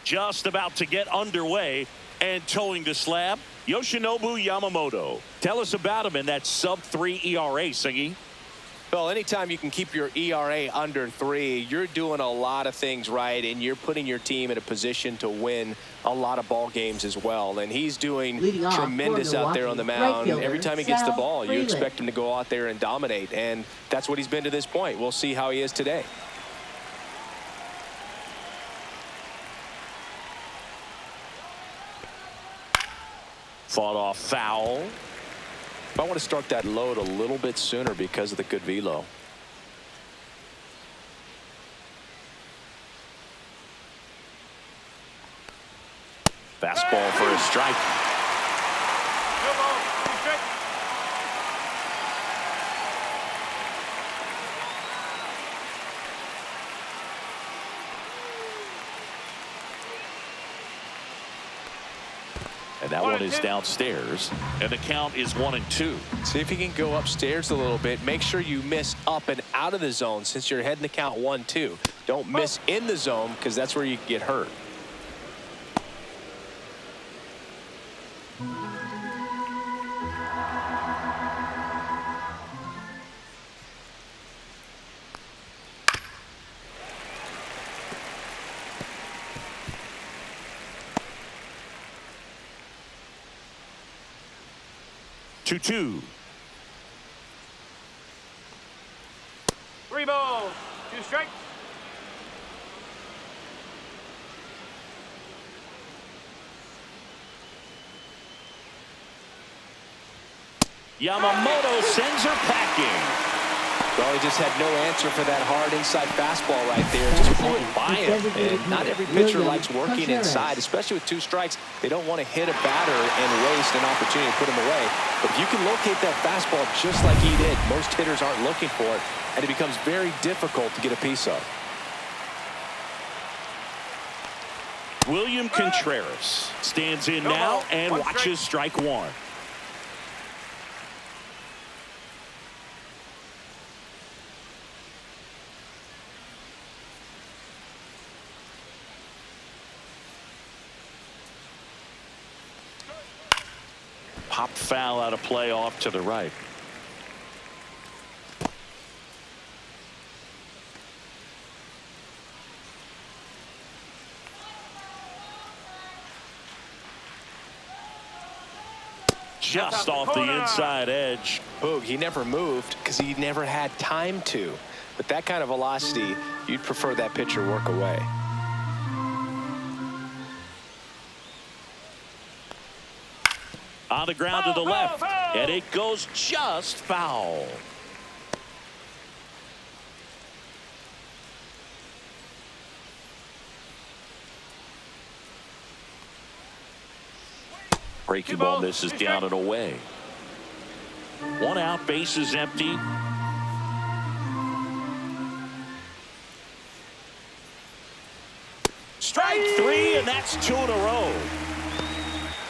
just about to get underway, and towing the slab, Yoshinobu Yamamoto. Tell us about him in that sub-3 ERA, Singy. Well, anytime you can keep your ERA under 3, you're doing a lot of things right, and you're putting your team in a position to win a lot of ball games as well. And he's doing tremendous out there on the mound. Every time he gets the ball, you expect him to go out there and dominate, and that's what he's been to this point. We'll see how he is today. Fought off foul. I want to start that load a little bit sooner because of the good velo. Fastball for a strike. And that one is downstairs, and the count is 1-2. See if you can go upstairs a little bit. Make sure you miss up and out of the zone since you're heading the count 1-2. Don't miss in the zone because that's where you get hurt. Two. 3 balls, 2 strikes. Yamamoto sends her packing. Well, he just had no answer for that hard inside fastball right there. Just flew it by him. And not every pitcher likes working inside, especially with 2 strikes. They don't want to hit a batter and waste an opportunity to put him away. But if you can locate that fastball just like he did, most hitters aren't looking for it, and it becomes very difficult to get a piece of. William Contreras stands in now and watches strike 1. Popped foul out of play off to the right. Just off the inside edge. Boog, he never moved because he never had time to. With that kind of velocity, you'd prefer that pitcher work away. On the ground to the left, and it goes just foul. Breaking ball misses down and away. 1 out, bases empty. Strike 3, and that's 2 in a row.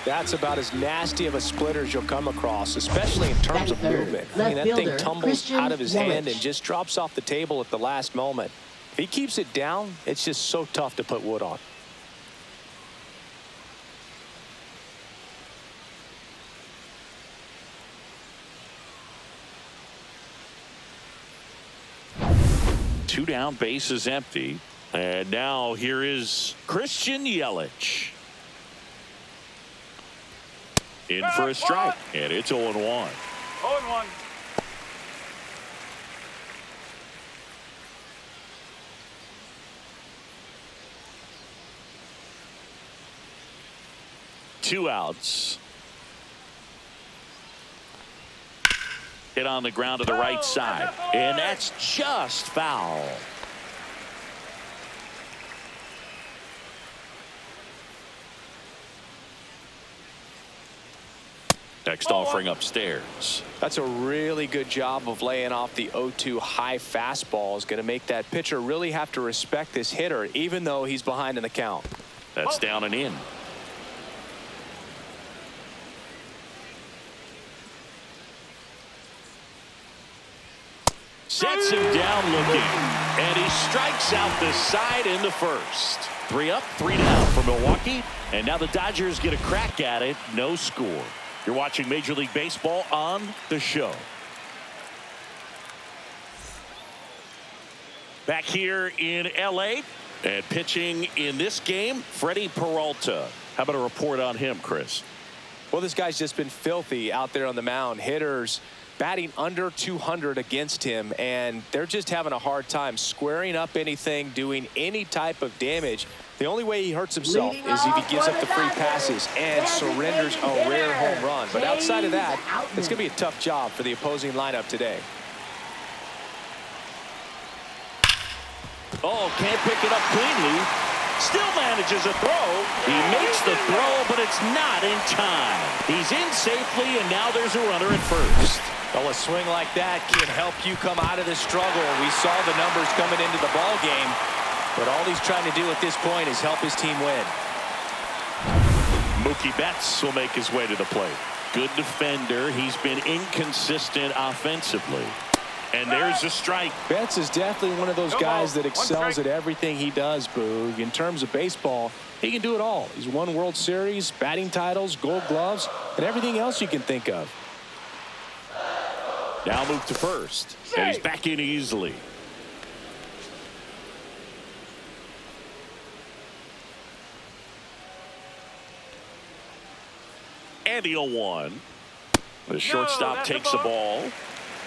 That's about as nasty of a splitter as you'll come across, especially in terms of movement. I mean, that thing tumbles out of his hand and just drops off the table at the last moment. If he keeps it down, it's just so tough to put wood on. Two down, bases empty. And now here is Christian Yelich. In for a strike, and it's 0-1. 0-1. Two outs. Hit on the ground to the right side, and that's just foul. Next offering upstairs. That's a really good job of laying off the 0-2 high fastball. Is going to make that pitcher really have to respect this hitter, even though he's behind in the count. That's down and in. Sets him down looking. And he strikes out the side in the first. 3 up, 3 down for Milwaukee. And now the Dodgers get a crack at it. No score. You're watching Major League Baseball on the show. Back here in L.A. and pitching in this game, Freddie Peralta. How about a report on him, Chris? Well, this guy's just been filthy out there on the mound. Hitters batting under 200 against him, and they're just having a hard time squaring up anything, doing any type of damage. The only way he hurts himself is if he gives up the free passes and surrenders a rare home run. But outside of that, it's going to be a tough job for the opposing lineup today. Oh, can't pick it up cleanly. Still manages a throw. He makes the throw, but it's not in time. He's in safely, and now there's a runner at first. Well, a swing like that can help you come out of the struggle. We saw the numbers coming into the ball game, but all he's trying to do at this point is help his team win. Mookie Betts will make his way to the plate. Good defender. He's been inconsistent offensively. And there's a strike. Betts is definitely one of those guys that excels at everything he does, Boo. In terms of baseball, he can do it all. He's won World Series, batting titles, Gold Gloves, and everything else you can think of. Now move to first. And he's back in easily. And the 0-1. The shortstop takes the ball.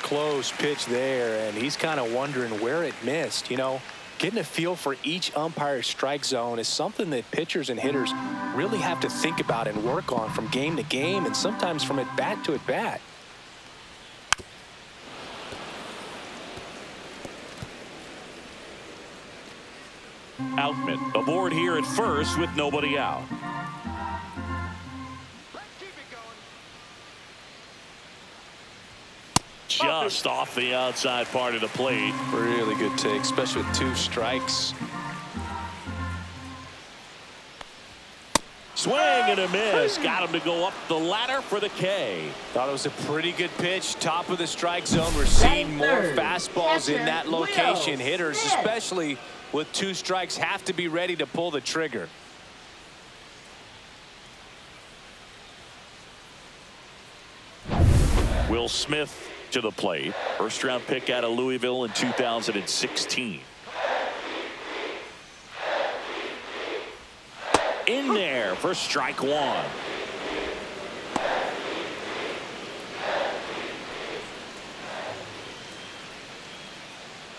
Close pitch there, and he's kind of wondering where it missed. You know, getting a feel for each umpire's strike zone is something that pitchers and hitters really have to think about and work on from game to game, and sometimes from at bat to at bat. Outman aboard here at first with nobody out. Just off the outside part of the plate. Really good take, especially with 2 strikes. Swing and a miss. Got him to go up the ladder for the K. Thought it was a pretty good pitch. Top of the strike zone. We're seeing more fastballs in that location. Hitters, especially with 2 strikes, have to be ready to pull the trigger. Will Smith to the plate. First round pick out of Louisville in 2016. In there for strike 1.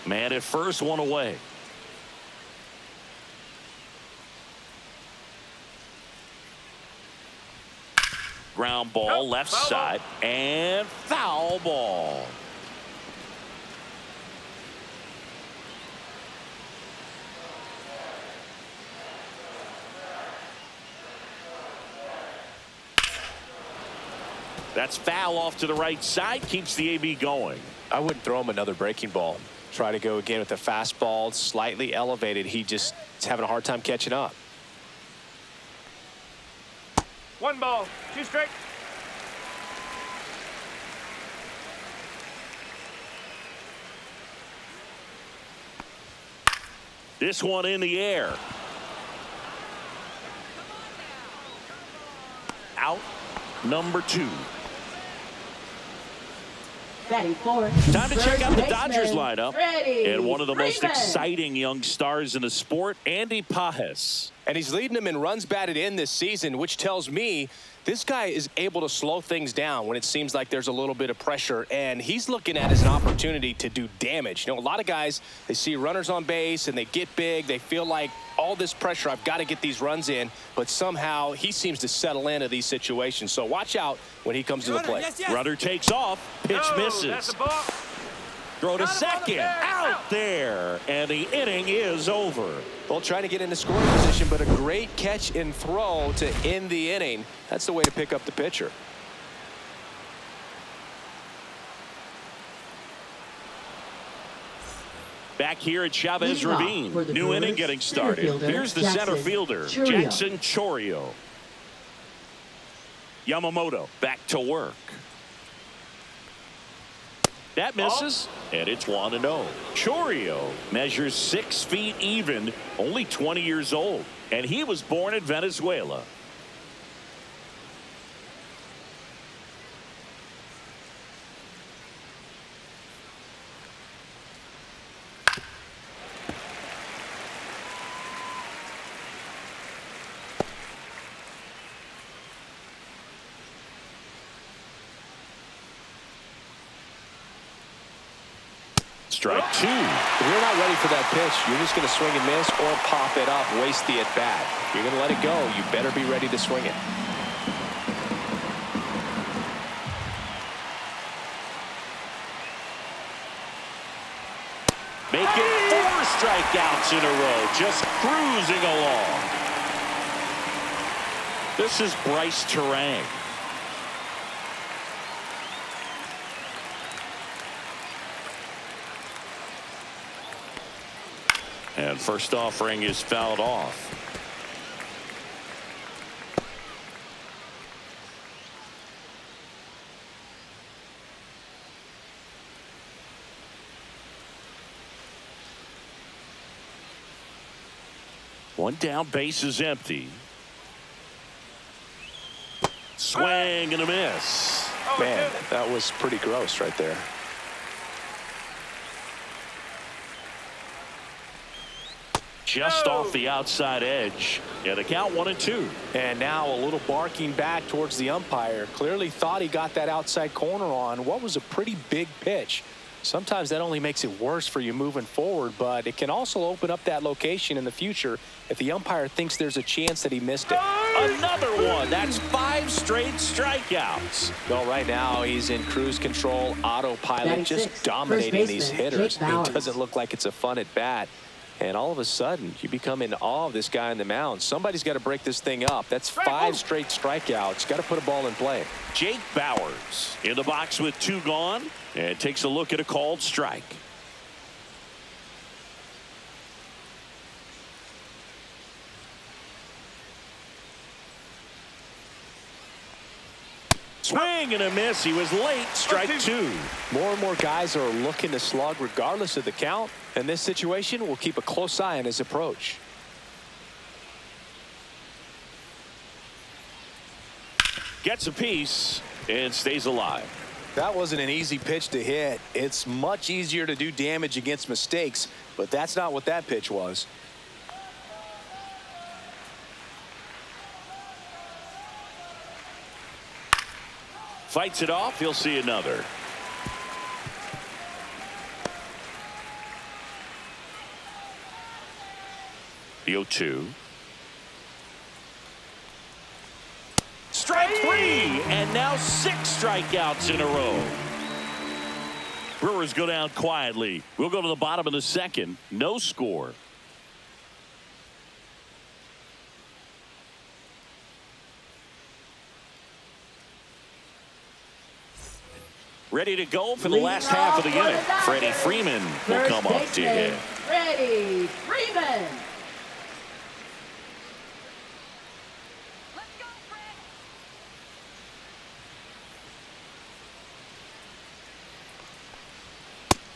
Man at first, 1 away. Ground ball left side and foul ball. That's foul off to the right side. Keeps the AB going. I wouldn't throw him another breaking ball. Try to go again with the fastball slightly elevated. He just is having a hard time catching up. 1 ball, 2 strikes. This one in the air. Out number 2. Time to check out the Dodgers lineup. And one of the most exciting young stars in the sport, Andy Pages. And he's leading them in runs batted in this season, which tells me this guy is able to slow things down when it seems like there's a little bit of pressure, and he's looking at it as an opportunity to do damage. You know, a lot of guys, they see runners on base and they get big. They feel like all this pressure, I've got to get these runs in, but somehow he seems to settle into these situations. So watch out when he comes to the plate. Runner takes off. Pitch misses. That's a ball. Throw to second. Out there. And the inning is over. Well, trying to get into scoring position, but a great catch and throw to end the inning. That's the way to pick up the pitcher. Back here at Chavez Ravine. New inning getting started. Here's the center fielder, Jackson Chourio. Yamamoto back to work. That misses, and it's 1-0. Chourio measures 6 feet even, only 20 years old, and he was born in Venezuela. Strike 2. If you're not ready for that pitch, you're just going to swing and miss or pop it up, waste the at-bat. If you're going to let it go, you better be ready to swing it. Making 4 strikeouts in a row, just cruising along. This is Bryce Terang. And first offering is fouled off. One down, base is empty. Swing and a miss. Man, that was pretty gross right there. Just off the outside edge. And a count 1-2. And now a little barking back towards the umpire. Clearly thought he got that outside corner on what was a pretty big pitch. Sometimes that only makes it worse for you moving forward, but it can also open up that location in the future if the umpire thinks there's a chance that he missed it. Another one. That's 5 straight strikeouts. Well, right now he's in cruise control, autopilot, just dominating these hitters. It doesn't look like it's a fun at bat. And all of a sudden, you become in awe of this guy on the mound. Somebody's got to break this thing up. That's 5 straight strikeouts. Got to put a ball in play. Jake Bowers in the box with 2 gone and takes a look at a called strike. Swing and a miss. He was late. Strike 2. More and more guys are looking to slug regardless of the count. In this situation, we'll keep a close eye on his approach. Gets a piece and stays alive. That wasn't an easy pitch to hit. It's much easier to do damage against mistakes, but that's not what that pitch was. Fights it off. He'll see another. The 0-2. Strike 3, and now 6 strikeouts in a row. Brewers go down quietly. We'll go to the bottom of the second. No score. Ready to go for the last half of the inning. Freddie Freeman will come up to hit. Freddie Freeman.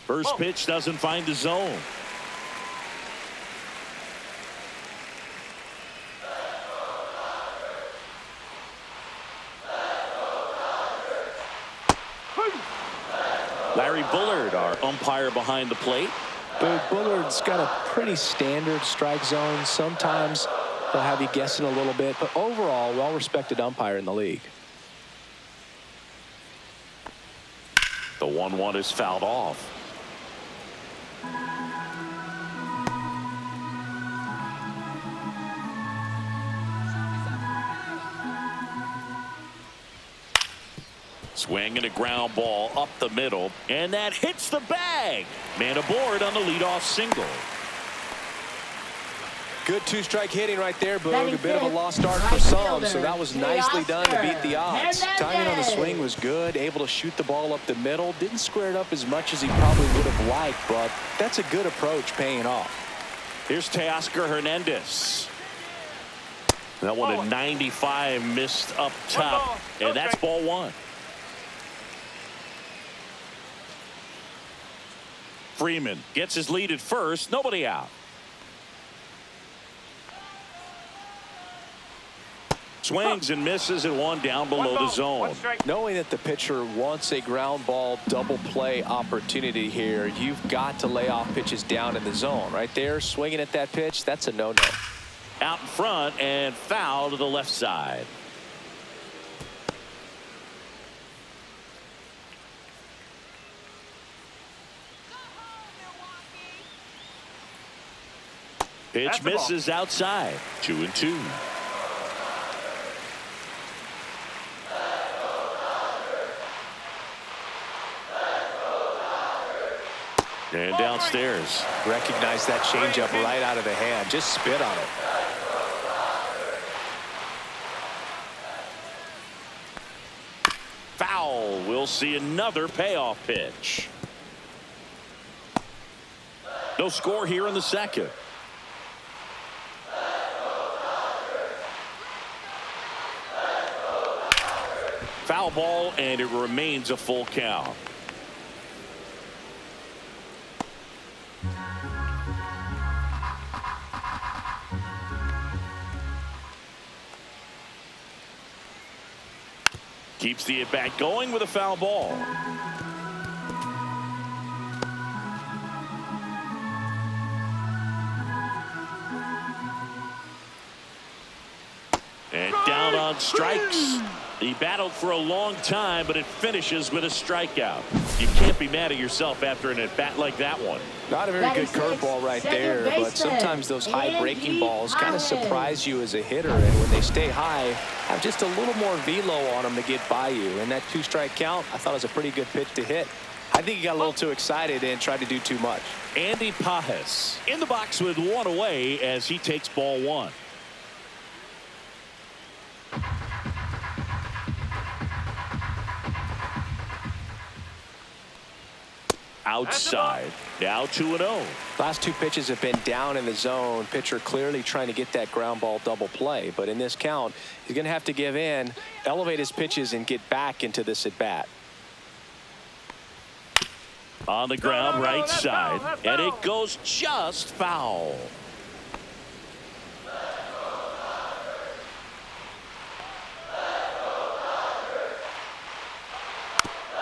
First pitch doesn't find the zone. Larry Bullard, our umpire behind the plate. Bullard's got a pretty standard strike zone. Sometimes they'll have you guessing a little bit, but overall, well-respected umpire in the league. The 1-1 is fouled off. Swing and a ground ball up the middle, and that hits the bag. Man aboard on the leadoff single. Good 2-strike hitting right there, Boog. A bit of a lost start for some, so that was nicely done to beat the odds. Timing on the swing was good, able to shoot the ball up the middle. Didn't square it up as much as he probably would have liked, but that's a good approach paying off. Here's Teoscar Hernandez. That one at 95 missed up top, and that's ball 1. Freeman gets his lead at first. Nobody out. Swings and misses at one down below the zone. Knowing that the pitcher wants a ground ball double play opportunity here, you've got to lay off pitches down in the zone. Right there, swinging at that pitch, that's a no-no. Out in front and foul to the left side. Pitch misses outside. 2-2. And downstairs. Recognize that changeup right out of the hand. Just spit on it. Foul. We'll see another payoff pitch. No score here in the second. Foul ball, and it remains a full count. Keeps the at-bat going with a foul ball. And down on strikes. He battled for a long time, but it finishes with a strikeout. You can't be mad at yourself after an at-bat like that one. Not a very good curveball right there, but sometimes those high breaking balls kind of surprise you as a hitter, and when they stay high, have just a little more velo on them to get by you. And that 2-strike count, I thought it was a pretty good pitch to hit. I think he got a little too excited and tried to do too much. Andy Pajes in the box with one away as he takes ball one. Outside. Now 2-0. Last two pitches have been down in the zone. Pitcher clearly trying to get that ground ball double play. But in this count, he's going to have to give in, elevate his pitches, and get back into this at bat. On the ground, right side. And it goes just foul.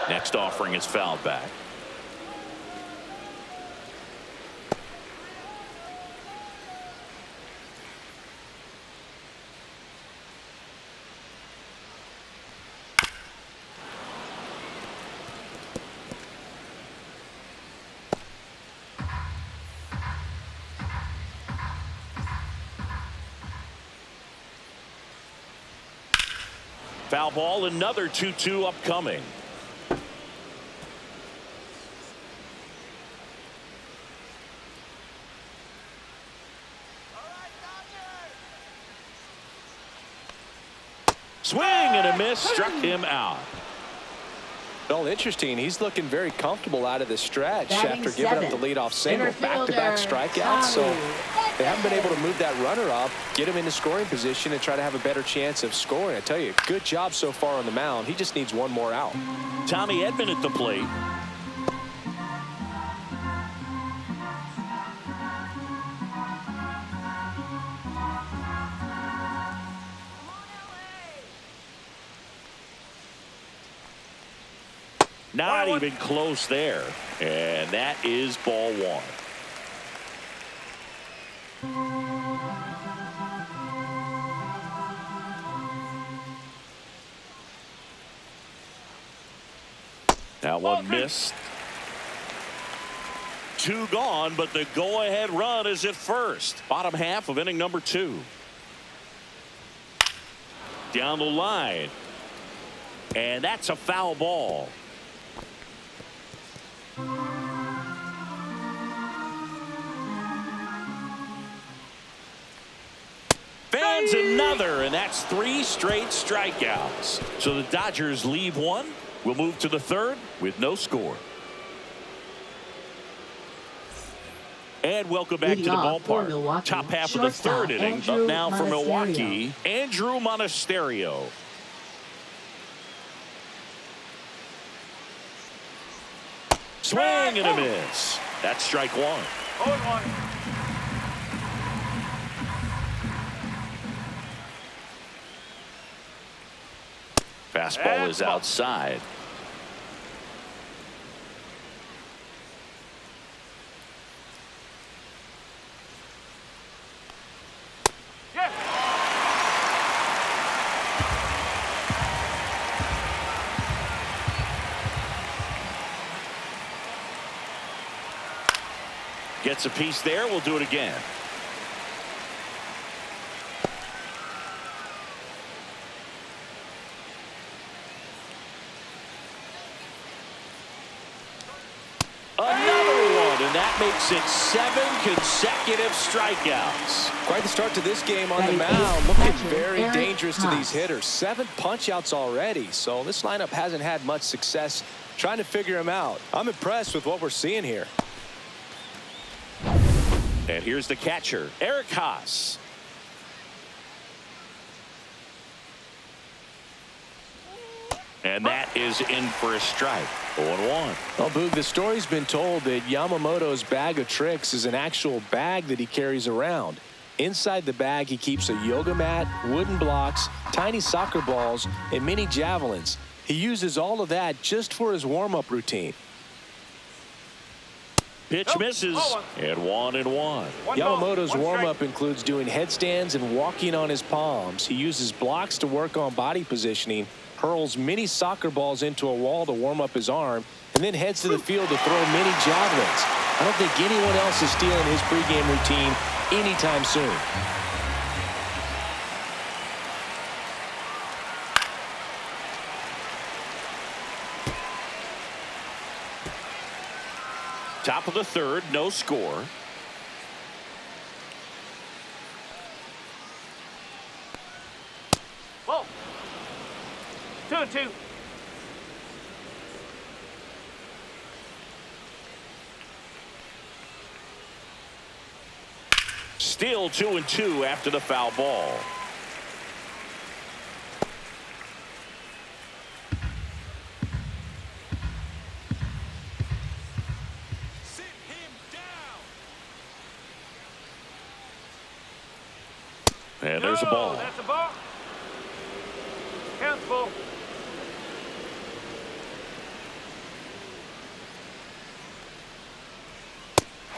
Next offering is fouled back. Foul ball, another 2-2 upcoming. Swing and a miss, struck him out. Well, interesting. He's looking very comfortable out of the stretch after giving up the leadoff single. Back-to-back strikeouts. So they haven't been able to move that runner up, get him into scoring position, and try to have a better chance of scoring. I tell you, good job so far on the mound. He just needs one more out. Tommy Edman at the plate. Not even close there. And that is ball one. That one missed. Two gone, but the go-ahead run is at first. Bottom half of inning number 2. Down the line. And that's a foul ball. Fans another, and that's 3 straight strikeouts. So the Dodgers leave one. We'll move to the third with no score. And welcome back to the ballpark. Top half of the third inning. Up now for Milwaukee, Andrew Monasterio. Swing and a miss. That's strike one. 0-1. Fastball is outside. Yeah. Gets a piece there. We'll do it again. And that makes it 7 consecutive strikeouts. Quite the start to this game on the mound. Looking very dangerous to these hitters. 7 punch-outs already. So this lineup hasn't had much success trying to figure him out. I'm impressed with what we're seeing here. And here's the catcher, Eric Haas. And that is in for a strike. 0-1. Well, Boog, the story's been told that Yamamoto's bag of tricks is an actual bag that he carries around. Inside the bag, he keeps a yoga mat, wooden blocks, tiny soccer balls, and mini javelins. He uses all of that just for his warm-up routine. Pitch misses. And 1-1. Yamamoto's warm-up includes doing headstands and walking on his palms. He uses blocks to work on body positioning, hurls mini soccer balls into a wall to warm up his arm, and then heads to the field to throw mini javelins. I don't think anyone else is stealing his pregame routine anytime soon. Top of the third, no score. Ball. 2-2. Still 2-2 after the foul ball. Sit him down. And there's a ball. That's a ball. Count's full.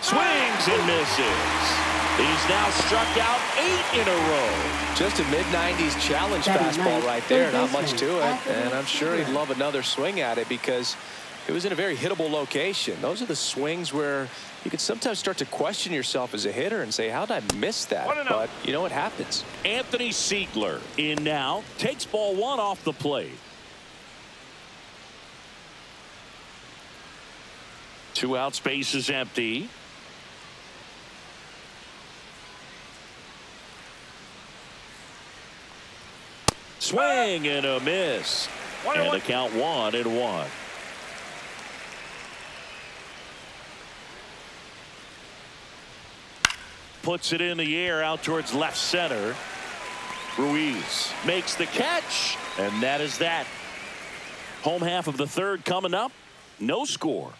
Swings and misses. He's now struck out 8 in a row. Just a mid-90s challenge fastball right there. Not much to it. And I'm sure he'd love another swing at it because it was in a very hittable location. Those are the swings where you can sometimes start to question yourself as a hitter and say, how did I miss that? But you know what happens. Anthony Siegler in now. Takes ball 1 off the plate. 2 out, space is empty. Swing and a miss. And the count 1-1. Puts it in the air out towards left center. Ruiz makes the catch. And that is that. Home half of the third coming up. No score.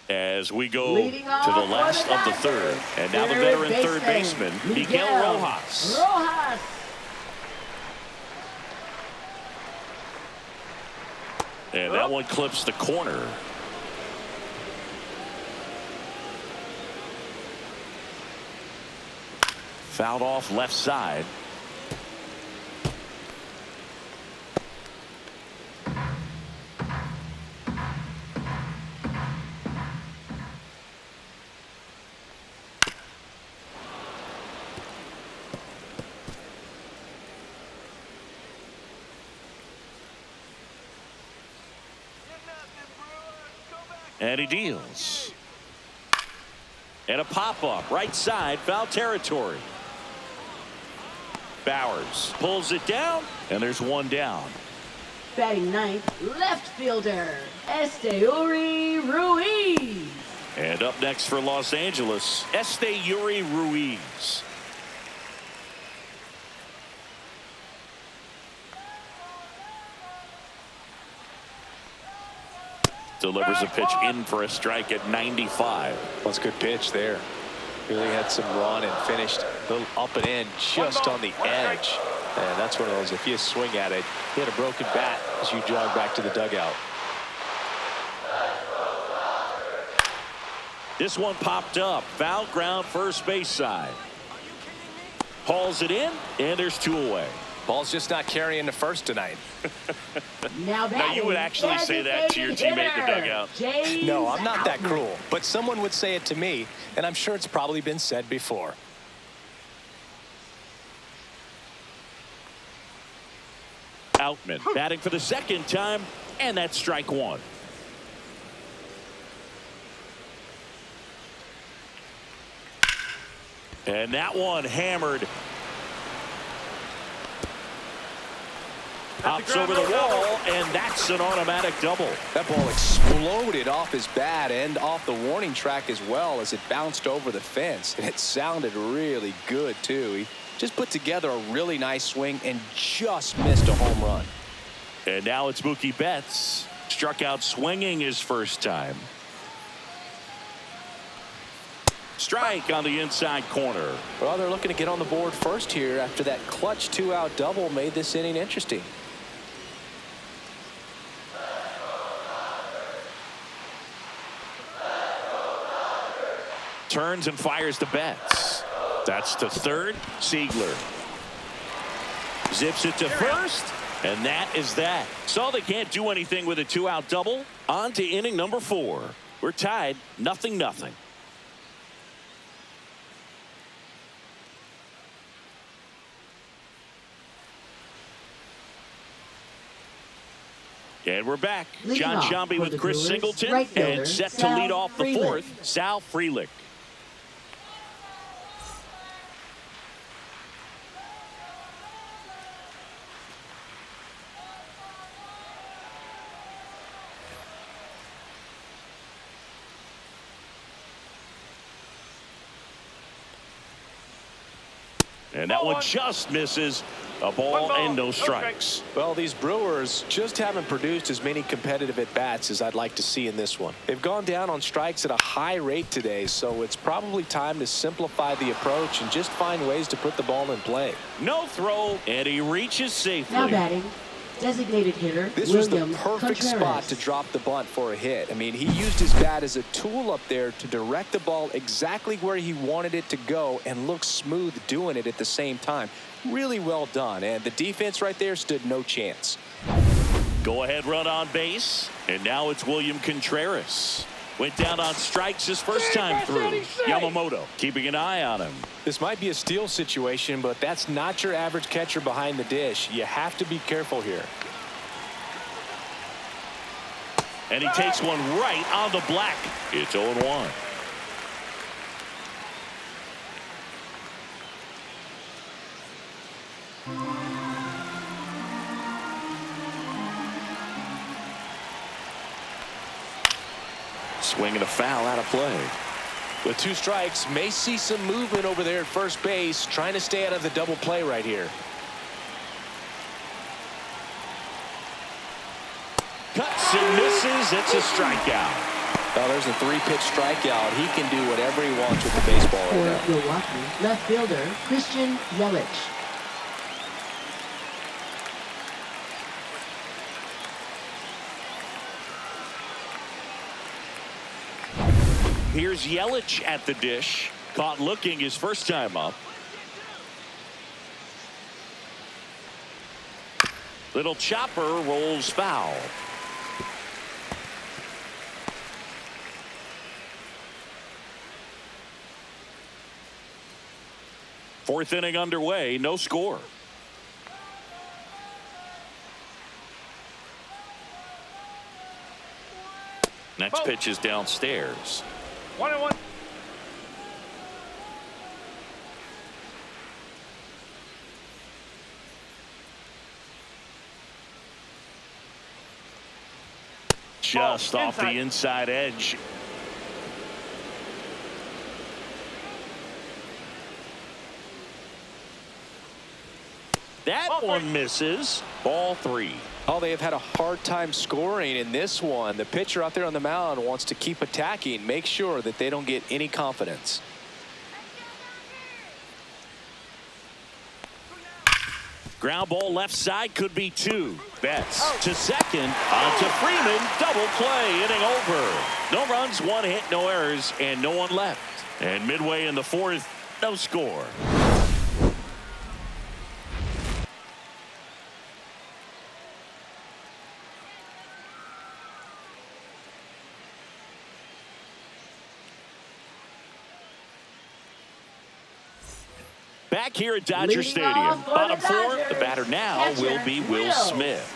As we go to the last of the third. And now the veteran third baseman, Miguel Rojas. And that one clips the corner. Fouled off left side. And he deals. And a pop-up right side, foul territory. Bowers pulls it down, and there's one down. Batting ninth, left fielder, Esteury Ruiz. And up next for Los Angeles, Esteury Ruiz. Delivers a pitch in for a strike at 95. Well, it's a good pitch there. Really had some run and finished a little up and in just on the edge. And that's one of those, if you swing at it, hit a broken bat as you jog back to the dugout. This one popped up. Foul ground first base side. Hauls it in, and there's 2 away. Ball's just not carrying the first tonight. Now you would actually say that to your teammate in the dugout. No, I'm not that cruel. But someone would say it to me, and I'm sure it's probably been said before. Outman batting for the second time, and that's strike 1. And that one hammered. Hops over the wall, and that's an automatic double. That ball exploded off his bat and off the warning track as well as it bounced over the fence. And it sounded really good, too. He just put together a really nice swing and just missed a home run. And now it's Mookie Betts. Struck out swinging his first time. Strike on the inside corner. Well, they're looking to get on the board first here after that clutch 2-out double made this inning interesting. Turns and fires to Betts. That's to third. Siegler zips it to first, and that is that. So they can't do anything with a 2-out double. On to inning number 4. We're tied 0-0. And we're back. John Shambi with Chris Singleton, and set to lead off the 4th, Sal Frelick. And that one just misses. A ball and no strikes. Well, these Brewers just haven't produced as many competitive at-bats as I'd like to see in this one. They've gone down on strikes at a high rate today, so it's probably time to simplify the approach and just find ways to put the ball in play. No throw, and he reaches safely. Now batting, designated hitter This was the perfect spot to drop the bunt for a hit. I mean, he used his bat as a tool up there to direct the ball exactly where he wanted it to go and look smooth doing it at the same time. Really well done, and the defense right there stood no chance. Go ahead run on base, and now it's William Contreras. Went down on strikes his first time through. Yamamoto keeping an eye on him. This might be a steal situation, but that's not your average catcher behind the dish. You have to be careful here. And he takes one right on the black. It's 0-1. Swing and a foul out of play. With 2 strikes, may see some movement over there at first base, trying to stay out of the double play right here. Cuts and misses. It's a strikeout. Well, there's a 3-pitch strikeout. He can do whatever he wants with the baseball right now. For Milwaukee, left fielder Christian Yelich. Here's Yelich at the dish. Caught looking his first time up. Little chopper rolls foul. Fourth inning underway, no score. Next pitch is downstairs. 1-1. Just off the inside edge. That That one misses. Ball 3. Oh, they have had a hard time scoring in this one. The pitcher out there on the mound wants to keep attacking, make sure that they don't get any confidence. Ground ball left side, could be 2. Betts to second, on to Freeman. Double play, inning over. No runs, 1 hit, no errors, and no one left. And midway in the 4th, no score. Back here at Dodger Stadium. Bottom 4, the batter now will be Will Smith.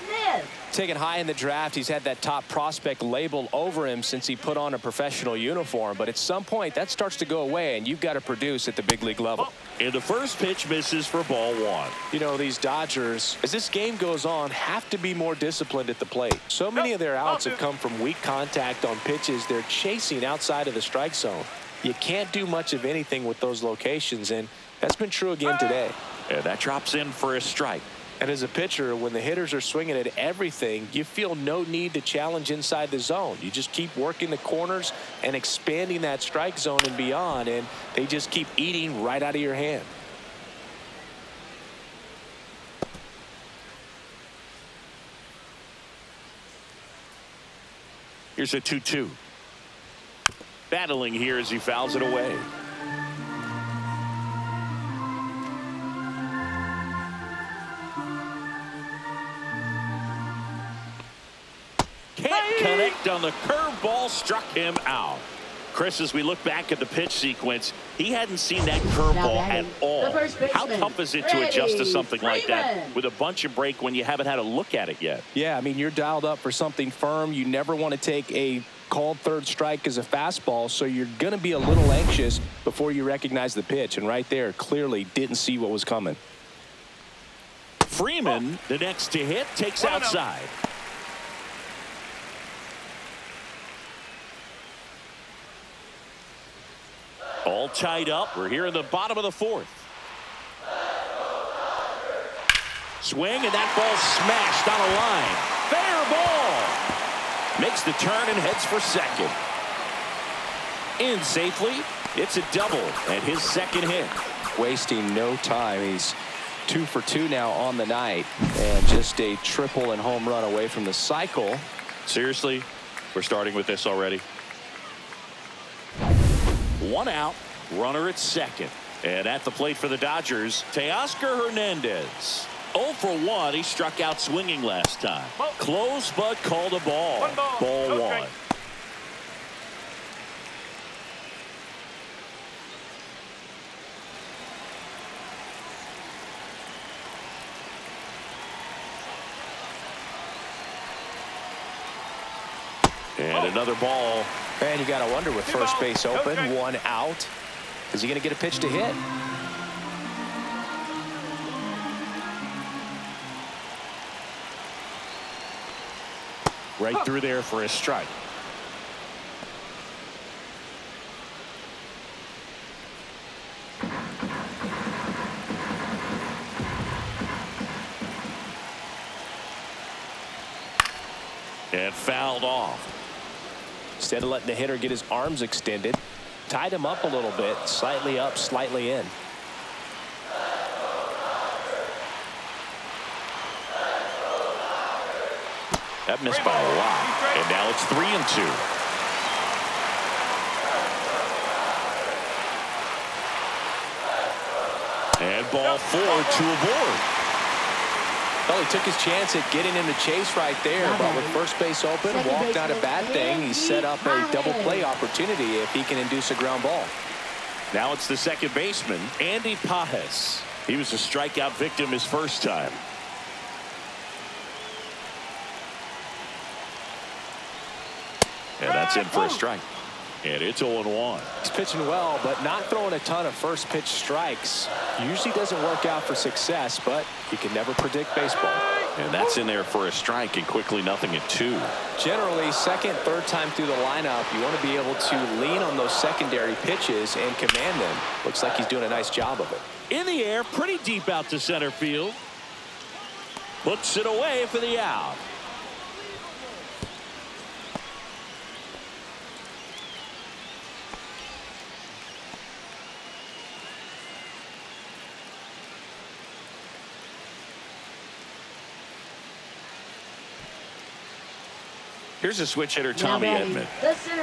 Taken high in the draft, he's had that top prospect label over him since he put on a professional uniform. But at some point, that starts to go away, and you've got to produce at the big league level. And the first pitch misses for ball 1. You know, these Dodgers, as this game goes on, have to be more disciplined at the plate. So many of their outs have come from weak contact on pitches they're chasing outside of the strike zone. You can't do much of anything with those locations, and that's been true again today. And that drops in for a strike. And as a pitcher, when the hitters are swinging at everything, you feel no need to challenge inside the zone. You just keep working the corners and expanding that strike zone and beyond, and they just keep eating right out of your hand. Here's a 2-2. Battling here as he fouls it away. Can't connect on the curveball, struck him out. Chris, as we look back at the pitch sequence, he hadn't seen that curveball at all. How tough is it to adjust to something like that with a bunch of break when you haven't had a look at it yet? Yeah, I mean, you're dialed up for something firm. You never want to take a called third strike as a fastball, so you're going to be a little anxious before you recognize the pitch. And right there, clearly didn't see what was coming. Freeman, the next to hit, takes outside. All tied up. We're here in the bottom of the 4th. Swing, and that ball smashed on a line. Fair ball. Makes the turn and heads for second. In safely. It's a double and his second hit. Wasting no time. He's 2 for 2 now on the night, and just a triple and home run away from the cycle. Seriously, we're starting with this already. 1 out, runner at second. And at the plate for the Dodgers, Teoscar Hernandez. 0 for 1. He struck out swinging last time. Close, but called a ball. Ball 1. And another ball. And you got to wonder, with first base open, 1 out, is he going to get a pitch to hit? Right through there for a strike. And fouled off. Instead of letting the hitter get his arms extended, tied him up a little bit, slightly up, slightly in. That missed by a lot. And now it's 3-2. And ball 4 to a board. Well, he took his chance at getting him to chase right there, but with first base open, walked out a bad thing. He set up a double play opportunity if he can induce a ground ball. Now it's the second baseman, Andy Pajes. He was a strikeout victim his first time. And that's in for a strike. And it's 0-1. He's pitching well, but not throwing a ton of first pitch strikes. Usually doesn't work out for success, but you can never predict baseball. And that's in there for a strike, and quickly nothing at 2. Generally, second, third time through the lineup, you want to be able to lean on those secondary pitches and command them. Looks like he's doing a nice job of it. In the air, pretty deep out to center field. Puts it away for the out. Here's a switch hitter, Tommy Edman.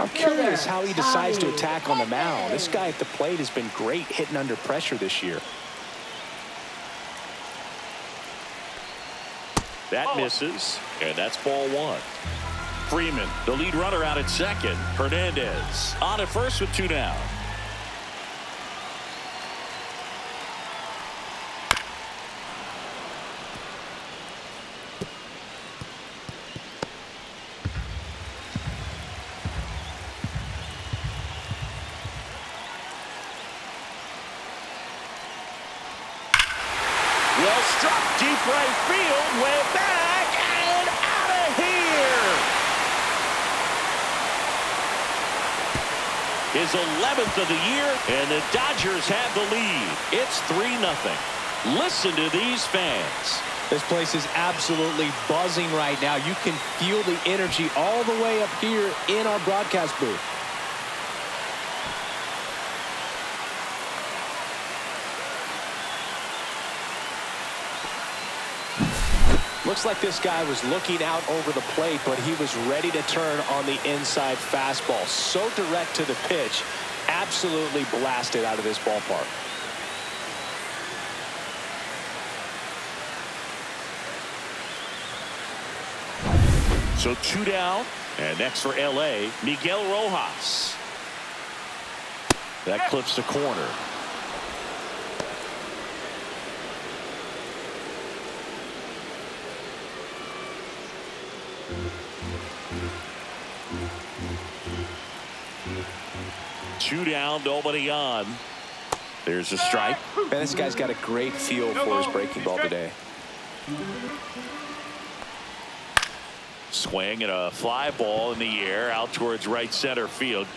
I'm curious how he decides to attack on the mound. This guy at the plate has been great hitting under pressure this year. That misses, and that's ball one. Freeman, the lead runner, out at second. Hernandez on at first with 2 down. Well struck, deep right field, way back and out of here. His 11th of the year, and the Dodgers have the lead. It's 3-0. Listen to these fans. This place is absolutely buzzing right now. You can feel the energy all the way up here in our broadcast booth. Looks like this guy was looking out over the plate, but he was ready to turn on the inside fastball. So direct to the pitch, absolutely blasted out of this ballpark. So 2 down, and next for LA, Miguel Rojas. That clips the corner. Two down, nobody on. There's a strike. Man, this guy's got a great feel for his breaking ball today. Swing and a fly ball in the air out towards right center field.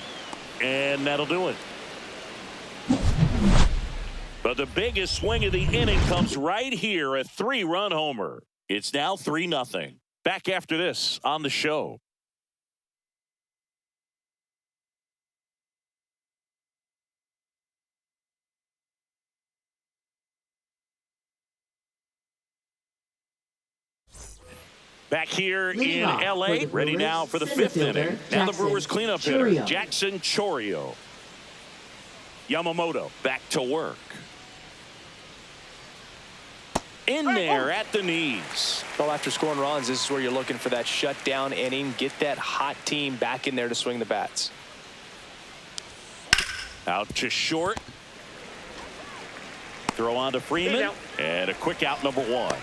And that'll do it. But the biggest swing of the inning comes right here, a 3-run homer. It's now 3-0. Back after this on the show. Back here in LA, ready now for the 5th inning. Now the Brewers cleanup hitter, Jackson Chourio. Yamamoto back to work. In there at the knees. Well, after scoring runs, this is where you're looking for that shutdown inning. Get that hot team back in there to swing the bats. Out to short. Throw on to Freeman. And a quick out, number 1.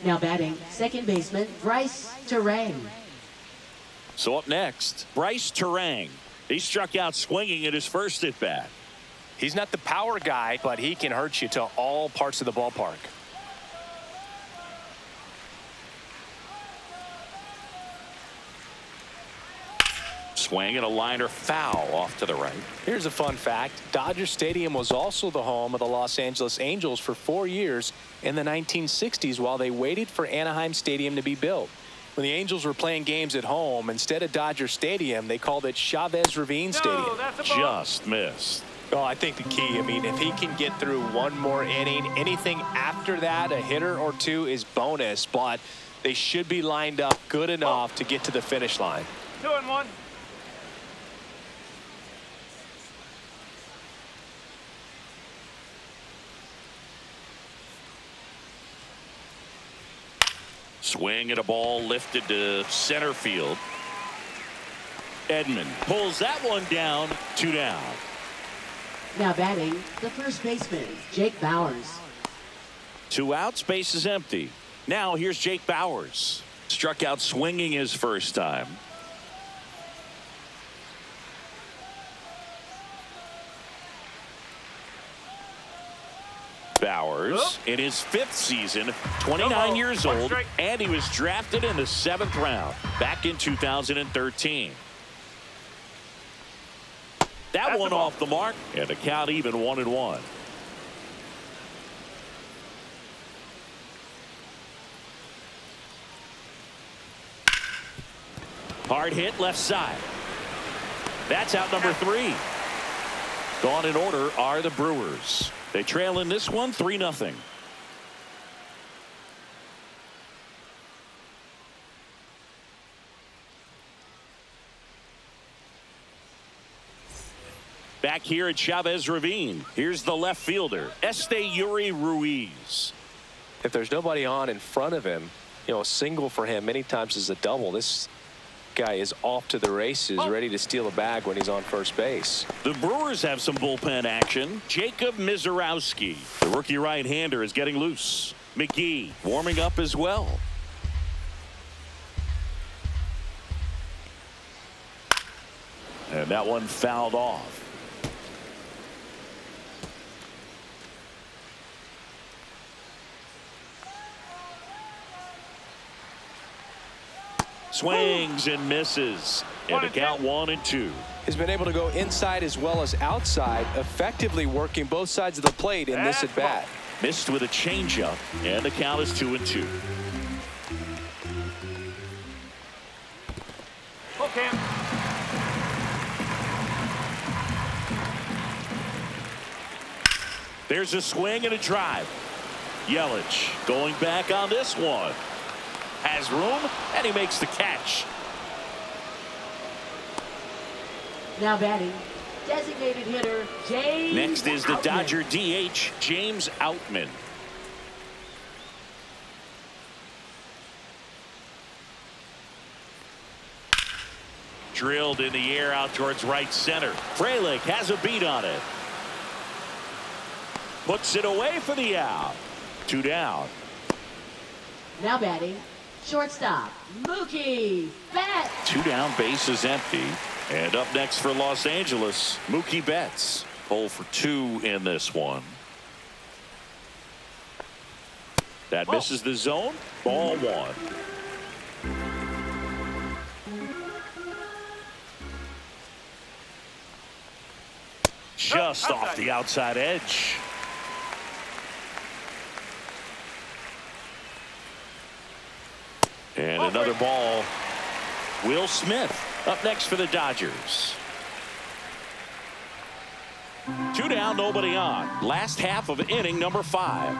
Now batting, second baseman, Bryce Terang. So up next, Bryce Terang. He struck out swinging at his first at bat. He's not the power guy, but he can hurt you to all parts of the ballpark. Swing and a liner foul off to the right. Here's a fun fact. Dodger Stadium was also the home of the Los Angeles Angels for 4 years in the 1960s while they waited for Anaheim Stadium to be built. When the Angels were playing games at home, instead of Dodger Stadium, they called it Chavez Ravine Stadium. Just missed. Oh, I think the key, I mean, if he can get through one more inning, anything after that, a hitter or two is bonus, but they should be lined up good enough to get to the finish line. 2-1. Swing and a ball lifted to center field. Edman pulls that one down, 2 down. Now batting, the first baseman, Jake Bowers. 2 outs, base is empty. Now here's Jake Bowers. Struck out swinging his first time. Bowers in his 5th season, 29 years old, and he was drafted in the 7th round back in 2013. That one off the mark, and the count even 1-1. Hard hit left side. That's out number 3. Gone in order are the Brewers. They trail in this one 3-0. Back here at Chavez Ravine, here's the left fielder, Yuri Ruiz. If there's nobody on in front of him, you know, a single for him many times is a double. This guy is off to the races, ready to steal a bag when he's on first base. The Brewers have some bullpen action. Jacob Mizorowski, the rookie right-hander, is getting loose. McGee warming up as well. And that one fouled off. Swings and misses. And the count 1-2. He's been able to go inside as well as outside, effectively working both sides of the plate in this at bat. Missed with a changeup, and the count is 2-2. Okay. There's a swing and a drive. Yelich going back on this one. Has room, and he makes the catch. Now batting, designated hitter, James Next is the Outman. Dodger DH, James Outman. Drilled in the air out towards right center. Frelick has a beat on it. Puts it away for the out. 2 down. Now batting, shortstop, Mookie Betts. 2 down, base is empty. And up next for Los Angeles, Mookie Betts. 0 for 2 in this one. That misses the zone. Ball 1. Just off the outside edge. And another ball. Will Smith up next for the Dodgers. 2 down, nobody on. Last half of inning number 5.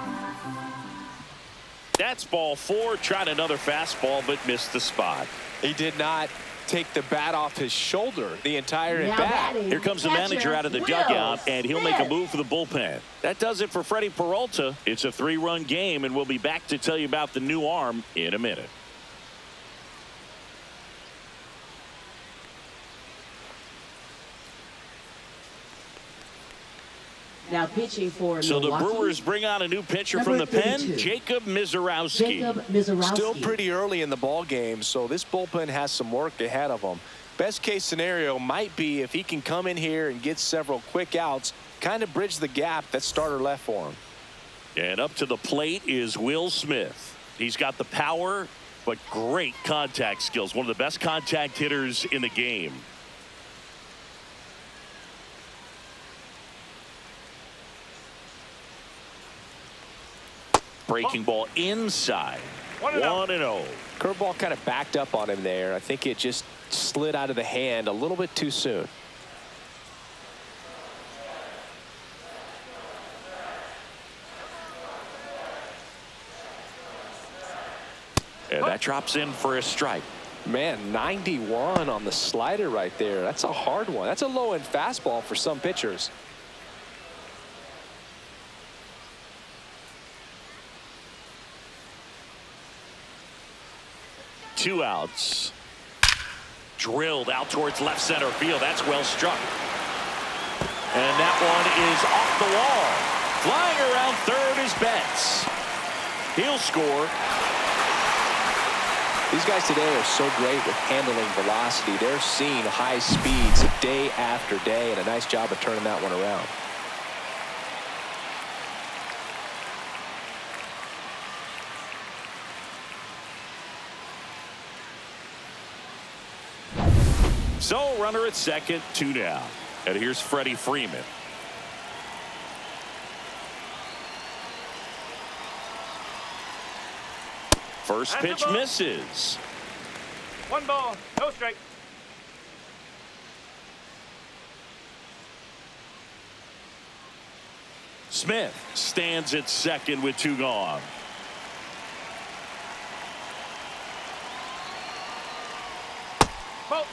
That's ball 4. Tried another fastball, but missed the spot. He did not take the bat off his shoulder the entire at bat. Here comes the manager out of the dugout, and he'll make a move for the bullpen. That does it for Freddie Peralta. It's a 3-run game, and we'll be back to tell you about the new arm in a minute. Now pitching for So Milwaukee. the Brewers bring on a new pitcher from the pen, Jacob Mizorowski. Still pretty early in the ball game, so this bullpen has some work ahead of them. Best case scenario might be if he can come in here and get several quick outs, kind of bridge the gap that starter left for him. And up to the plate is Will Smith. He's got the power, but great contact skills. One of the best contact hitters in the game. Breaking ball inside. 1-0. Curveball kind of backed up on him there. I think it just slid out of the hand a little bit too soon. And that drops in for a strike. Man, 91 on the slider right there. That's a hard one. That's a low-end fastball for some pitchers. Two outs. Drilled out towards left center field. That's well struck. And that one is off the wall. Flying around third is Betts. He'll score. These guys today are so great with handling velocity. They're seeing high speeds day after day, and a nice job of turning that one around. So runner at second, 2 down. And here's Freddie Freeman. First pitch misses. 1 ball, no strike. Smith stands at second with 2 gone. Ball.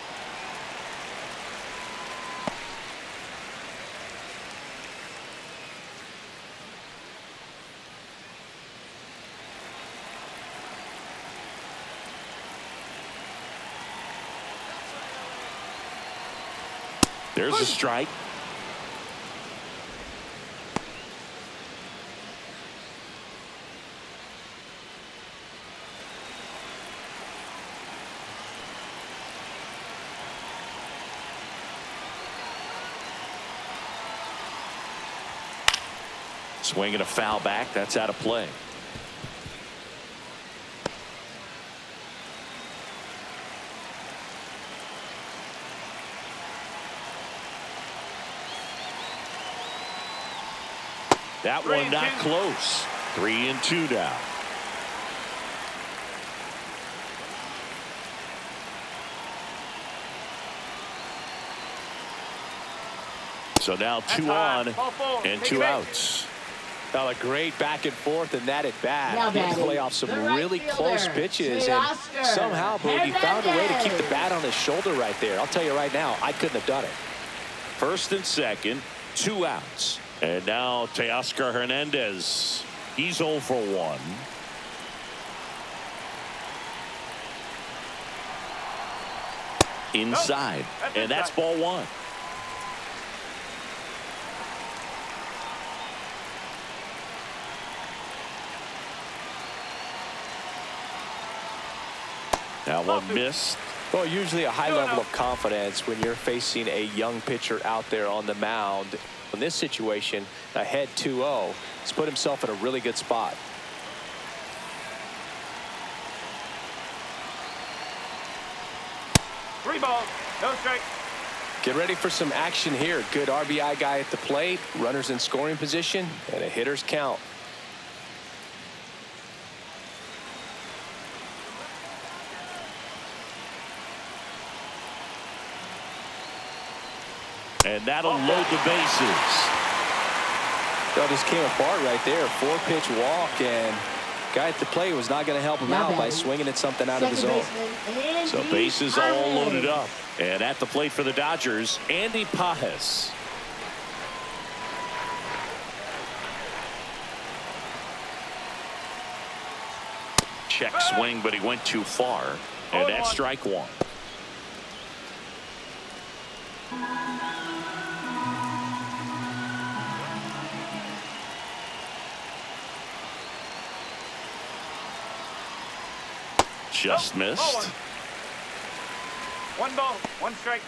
There's a strike. Swinging a foul back. That's out of play. That one not close. 3-2 now. So now 2 on and 2 outs. Well, a great back and forth and that at bat. He had to play off some really close pitches, and somehow, Boogie found a way to keep the bat on his shoulder right there. I'll tell you right now, I couldn't have done it. First and second, 2 outs. And now Teoscar Hernandez. He's 0 for 1. Inside. And that's ball 1. Now one missed. Well, usually a high level of confidence when you're facing a young pitcher out there on the mound. In this situation, ahead 2-0, he's put himself in a really good spot. Three balls, no strike. Get ready for some action here. Good RBI guy at the plate, runners in scoring position, and a hitter's count. And that'll load the bases. Well, just came apart right there. 4-pitch walk, and guy at the plate was not going to help him out by swinging at something out of the zone. So bases all loaded up. And at the plate for the Dodgers, Andy Pajes. Check swing, but he went too far. And that's strike 1. Just missed. 1 ball, 1 strike.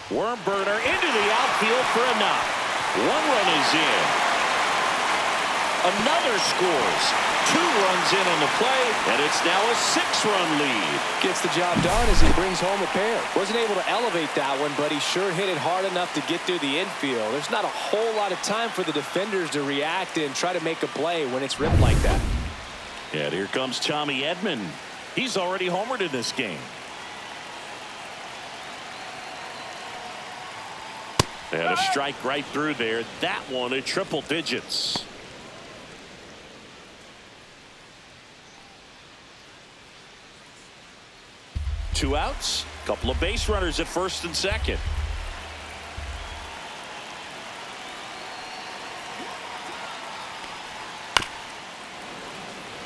Worm burner into the outfield for a knock. 1 run is in. Another scores. 2 runs in on the play, and it's now a 6-run lead. Gets the job done as he brings home a pair. Wasn't able to elevate that one, but he sure hit it hard enough to get through the infield. There's not a whole lot of time for the defenders to react and try to make a play when it's ripped like that. Yeah, here comes Tommy Edman. He's already homered in this game. And a strike right through there. That one at triple digits. Two outs, couple of base runners at first and second.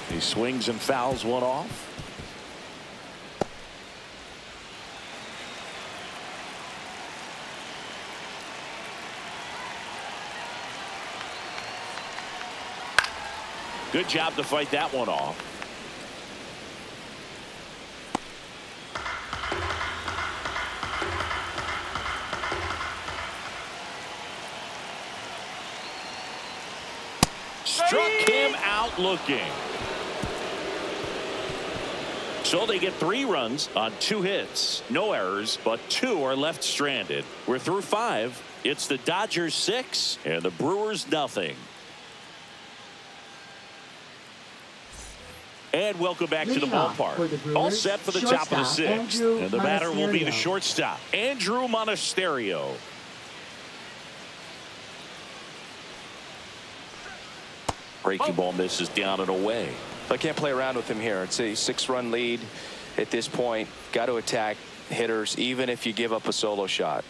He swings and fouls one off. Good job to fight that one off. Struck him out looking. So they get 3 runs on 2 hits. No errors, but 2 are left stranded. We're through 5. It's the Dodgers 6 and the Brewers nothing. And welcome back to the ballpark. All set for the top of the 6th. And the batter will be the shortstop, Andrew Monasterio. Breaking ball misses down and away. I can't play around with him here. It's a 6-run lead at this point. Got to attack hitters even if you give up a solo shot.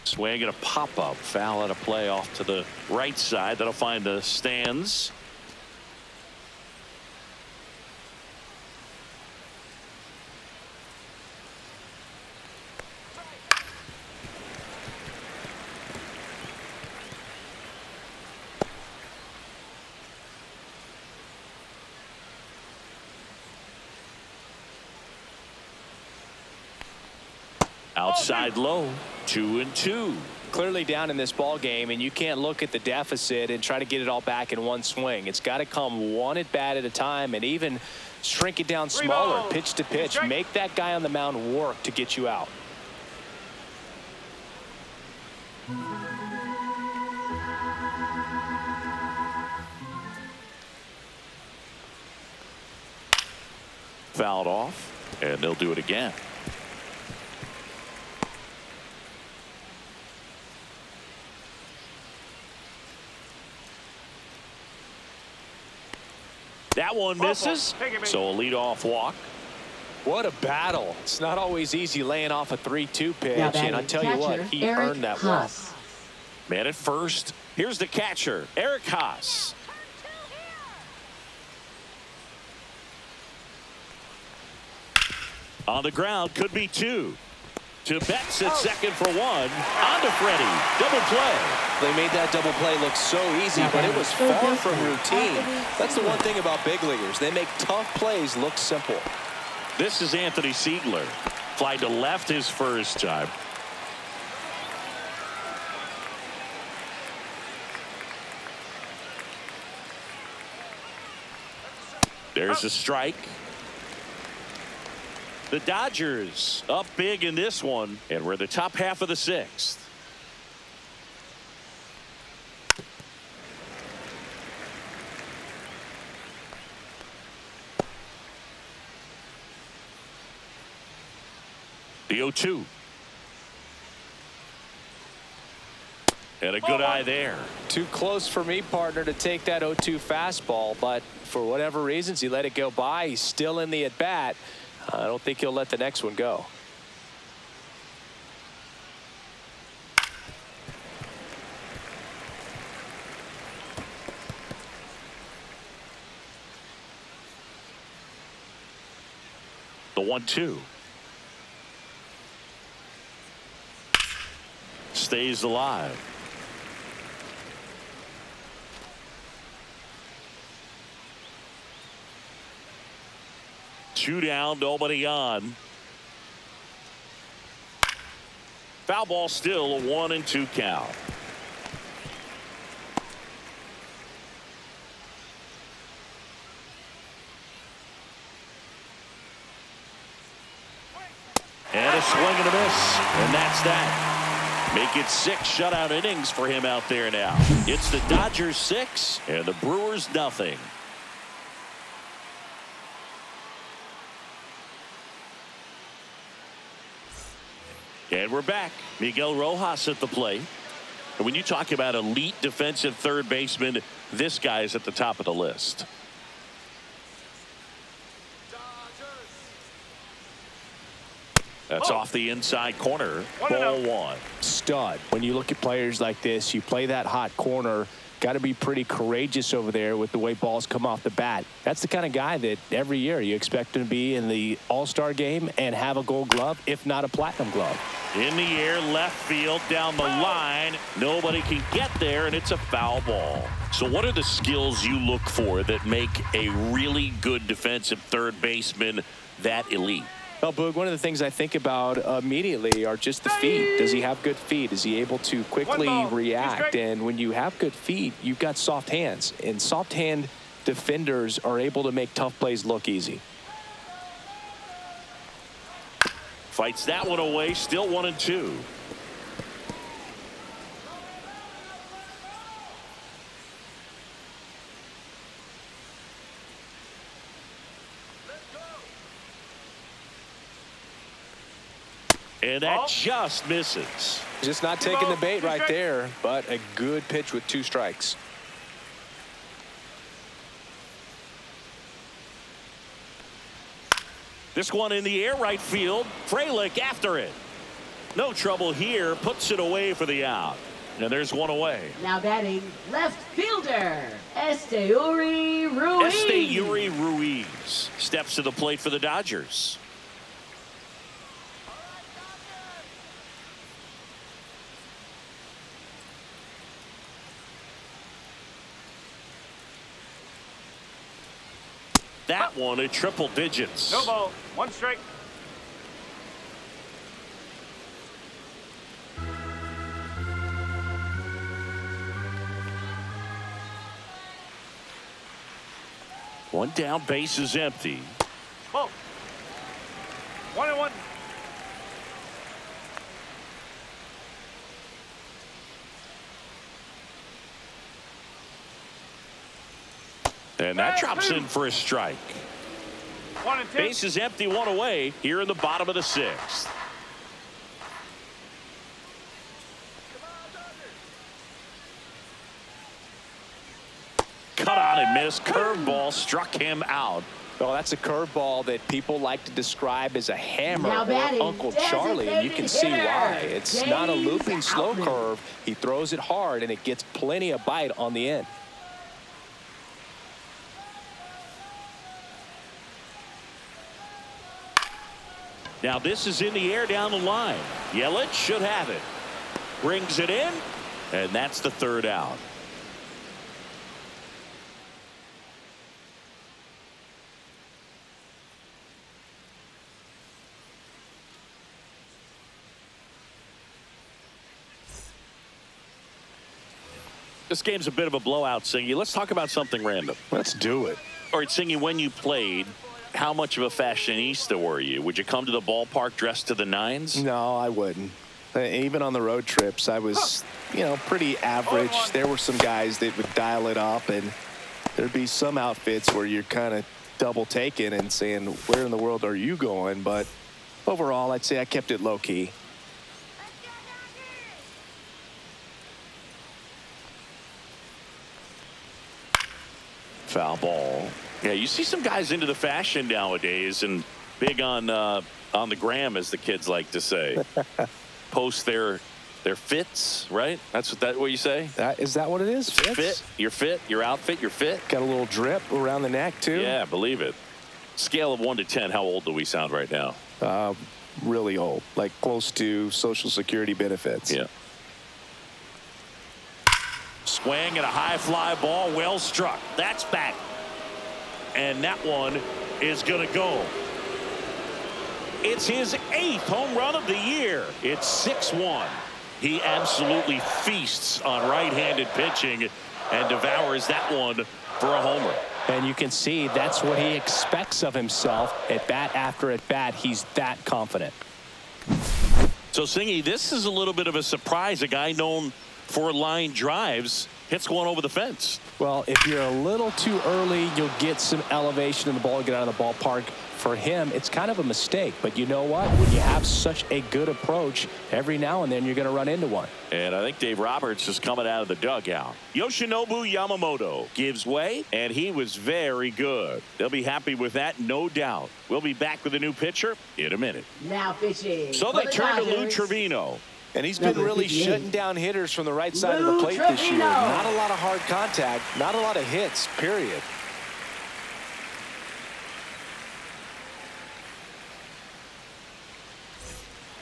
Swing and a pop-up. Foul at a play off to the right side. That'll find the stands. Outside low, 2-2. Clearly down in this ball game, and you can't look at the deficit and try to get it all back in one swing. It's got to come one at bat at a time, and even shrink it down smaller, pitch to pitch. Make that guy on the mound work to get you out. Fouled off, and they'll do it again. That one misses, so a leadoff walk. What a battle. It's not always easy laying off a 3-2 pitch, and I tell you what, he earned that walk. Man at first. Here's the catcher, Eric Haas. On the ground, could be 2. To Betts at second for 1. On to Freddie. Double play. They made that double play look so easy, but it was far from routine. That's the one thing about big leaguers. They make tough plays look simple. This is Anthony Siegler. Fly to left his first time. There's a strike. The Dodgers up big in this one, and we're in the top half of the 6th. The 0-2. And a good eye there. Too close for me, partner, to take that 0-2 fastball, but for whatever reasons, he let it go by. He's still in the at-bat. I don't think he'll let the next one go. The 1-2. Stays alive. Two down, nobody on. Foul ball, still a 1-2 count. And a swing and a miss, and that's that. Make it 6 shutout innings for him out there now. It's the Dodgers 6 and the Brewers nothing. And we're back. Miguel Rojas at the plate. And when you talk about elite defensive third baseman, this guy is at the top of the list. That's off the inside corner. Ball 1. Stud. When you look at players like this, you play that hot corner. Got to be pretty courageous over there with the way balls come off the bat. That's the kind of guy that every year you expect him to be in the All-Star game and have a Gold Glove, if not a Platinum Glove. In the air, left field, down the line. Nobody can get there, and it's a foul ball. So what are the skills you look for that make a really good defensive third baseman that elite? Well, Boog, one of the things I think about immediately are just the feet. Does he have good feet? Is he able to quickly react? And when you have good feet, you've got soft hands. And soft hand defenders are able to make tough plays look easy. Fights that one away. Still 1-2. And that just misses. Just not taking the bait right there, but a good pitch with 2 strikes. This one in the air right field. Frelick after it. No trouble here. Puts it away for the out. And there's one away. Now batting left fielder, Esteuri Ruiz. Esteuri Ruiz steps to the plate for the Dodgers. That one at triple digits. No ball. 1 strike. One down, base is empty. Ball. 1-1. And that drops in for a strike. 1-2. Base is empty, 1 away here in the bottom of the 6th. Cut on and miss. Curveball struck him out. Oh, that's a curveball that people like to describe as a hammer Now batting, or Uncle Charlie, and you can see why. It's not a looping slow curve. He throws it hard, and it gets plenty of bite on the end. Now this is in the air down the line. Yelich should have it. Brings it in, and that's the 3rd out. This game's a bit of a blowout, Singy. Let's talk about something random. Let's do it. All right, Singy, when you played, how much of a fashionista were you? Would you come to the ballpark dressed to the nines? No, I wouldn't. Even on the road trips, I was, pretty average. There were some guys that would dial it up, and there'd be some outfits where you're kind of double taking and saying, where in the world are you going? But overall, I'd say I kept it low key. Foul ball. Yeah, you see some guys into the fashion nowadays and big on the gram, as the kids like to say. Post their fits, right? That's what you say? Is that what it is? Fits? Fit, your outfit, your fit. Got a little drip around the neck, too? Yeah, believe it. Scale of 1 to 10, how old do we sound right now? Really old, like close to Social Security benefits. Yeah. Swing and a high fly ball, well struck. That's back. And that one is going to go. It's his 8th home run of the year. It's 6-1. He absolutely feasts on right-handed pitching and devours that one for a homer. And you can see that's what he expects of himself at bat after at bat. He's that confident. So, Singy, this is a little bit of a surprise. A guy known for line drives hits one over the fence. Well, if you're a little too early, you'll get some elevation in the ball, get out of the ballpark. For him, it's kind of a mistake. But you know what? When you have such a good approach, every now and then you're going to run into one. And I think Dave Roberts is coming out of the dugout. Yoshinobu Yamamoto gives way, and he was very good. They'll be happy with that, no doubt. We'll be back with a new pitcher in a minute. Now pitching. So they turn to Lou Trevino. And he's been really shutting down hitters from the right side of the plate this year. Not a lot of hard contact, not a lot of hits, period.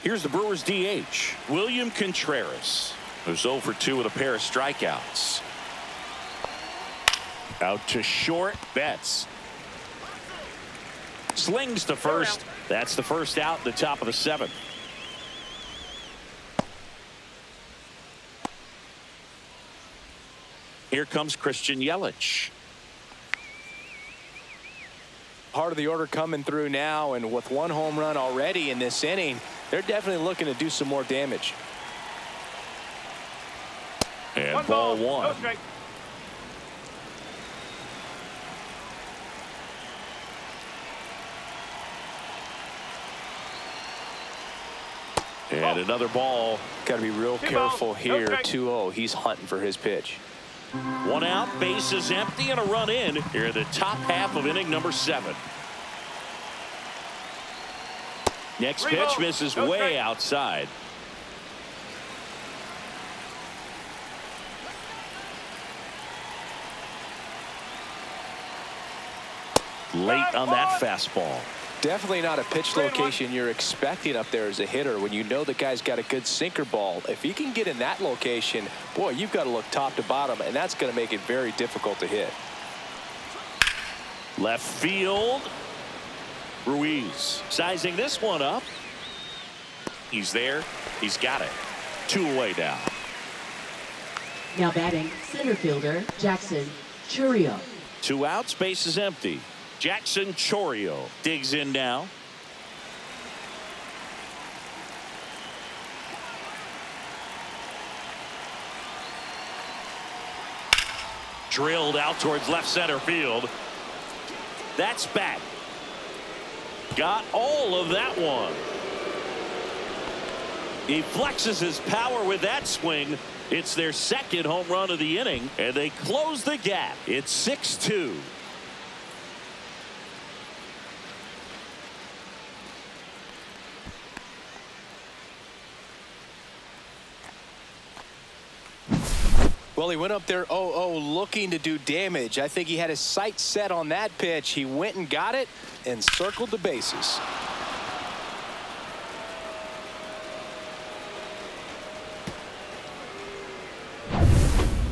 Here's the Brewers DH, William Contreras, who's 0 for 2 with a pair of strikeouts. Out to short, Betts. Slings to first, That's the first out, the top of the 7th. Here comes Christian Yelich. Part of the order coming through now, and with 1 home run already in this inning, they're definitely looking to do some more damage. And ball 1. No strike. And another ball. Got to be real careful here. 2-0. He's hunting for his pitch. 1 out, bases empty, and a run in here in the top half of inning number 7. Next pitch misses way outside. Late on that fastball. Definitely not a pitch location you're expecting up there as a hitter when you know the guy's got a good sinker ball. If he can get in that location, boy, you've got to look top to bottom, and that's going to make it very difficult to hit. Left field. Ruiz sizing this one up. He's there. He's got it. 2 away now. Now batting, center fielder Jackson Churio. 2 outs, base is empty. Jackson Chorio digs in now. Drilled out towards left center field. That's back. Got all of that one. He flexes his power with that swing. It's their 2nd home run of the inning, and they close the gap. It's 6-2. Well, he went up there 0-0 looking to do damage. I think he had his sights set on that pitch. He went and got it and circled the bases.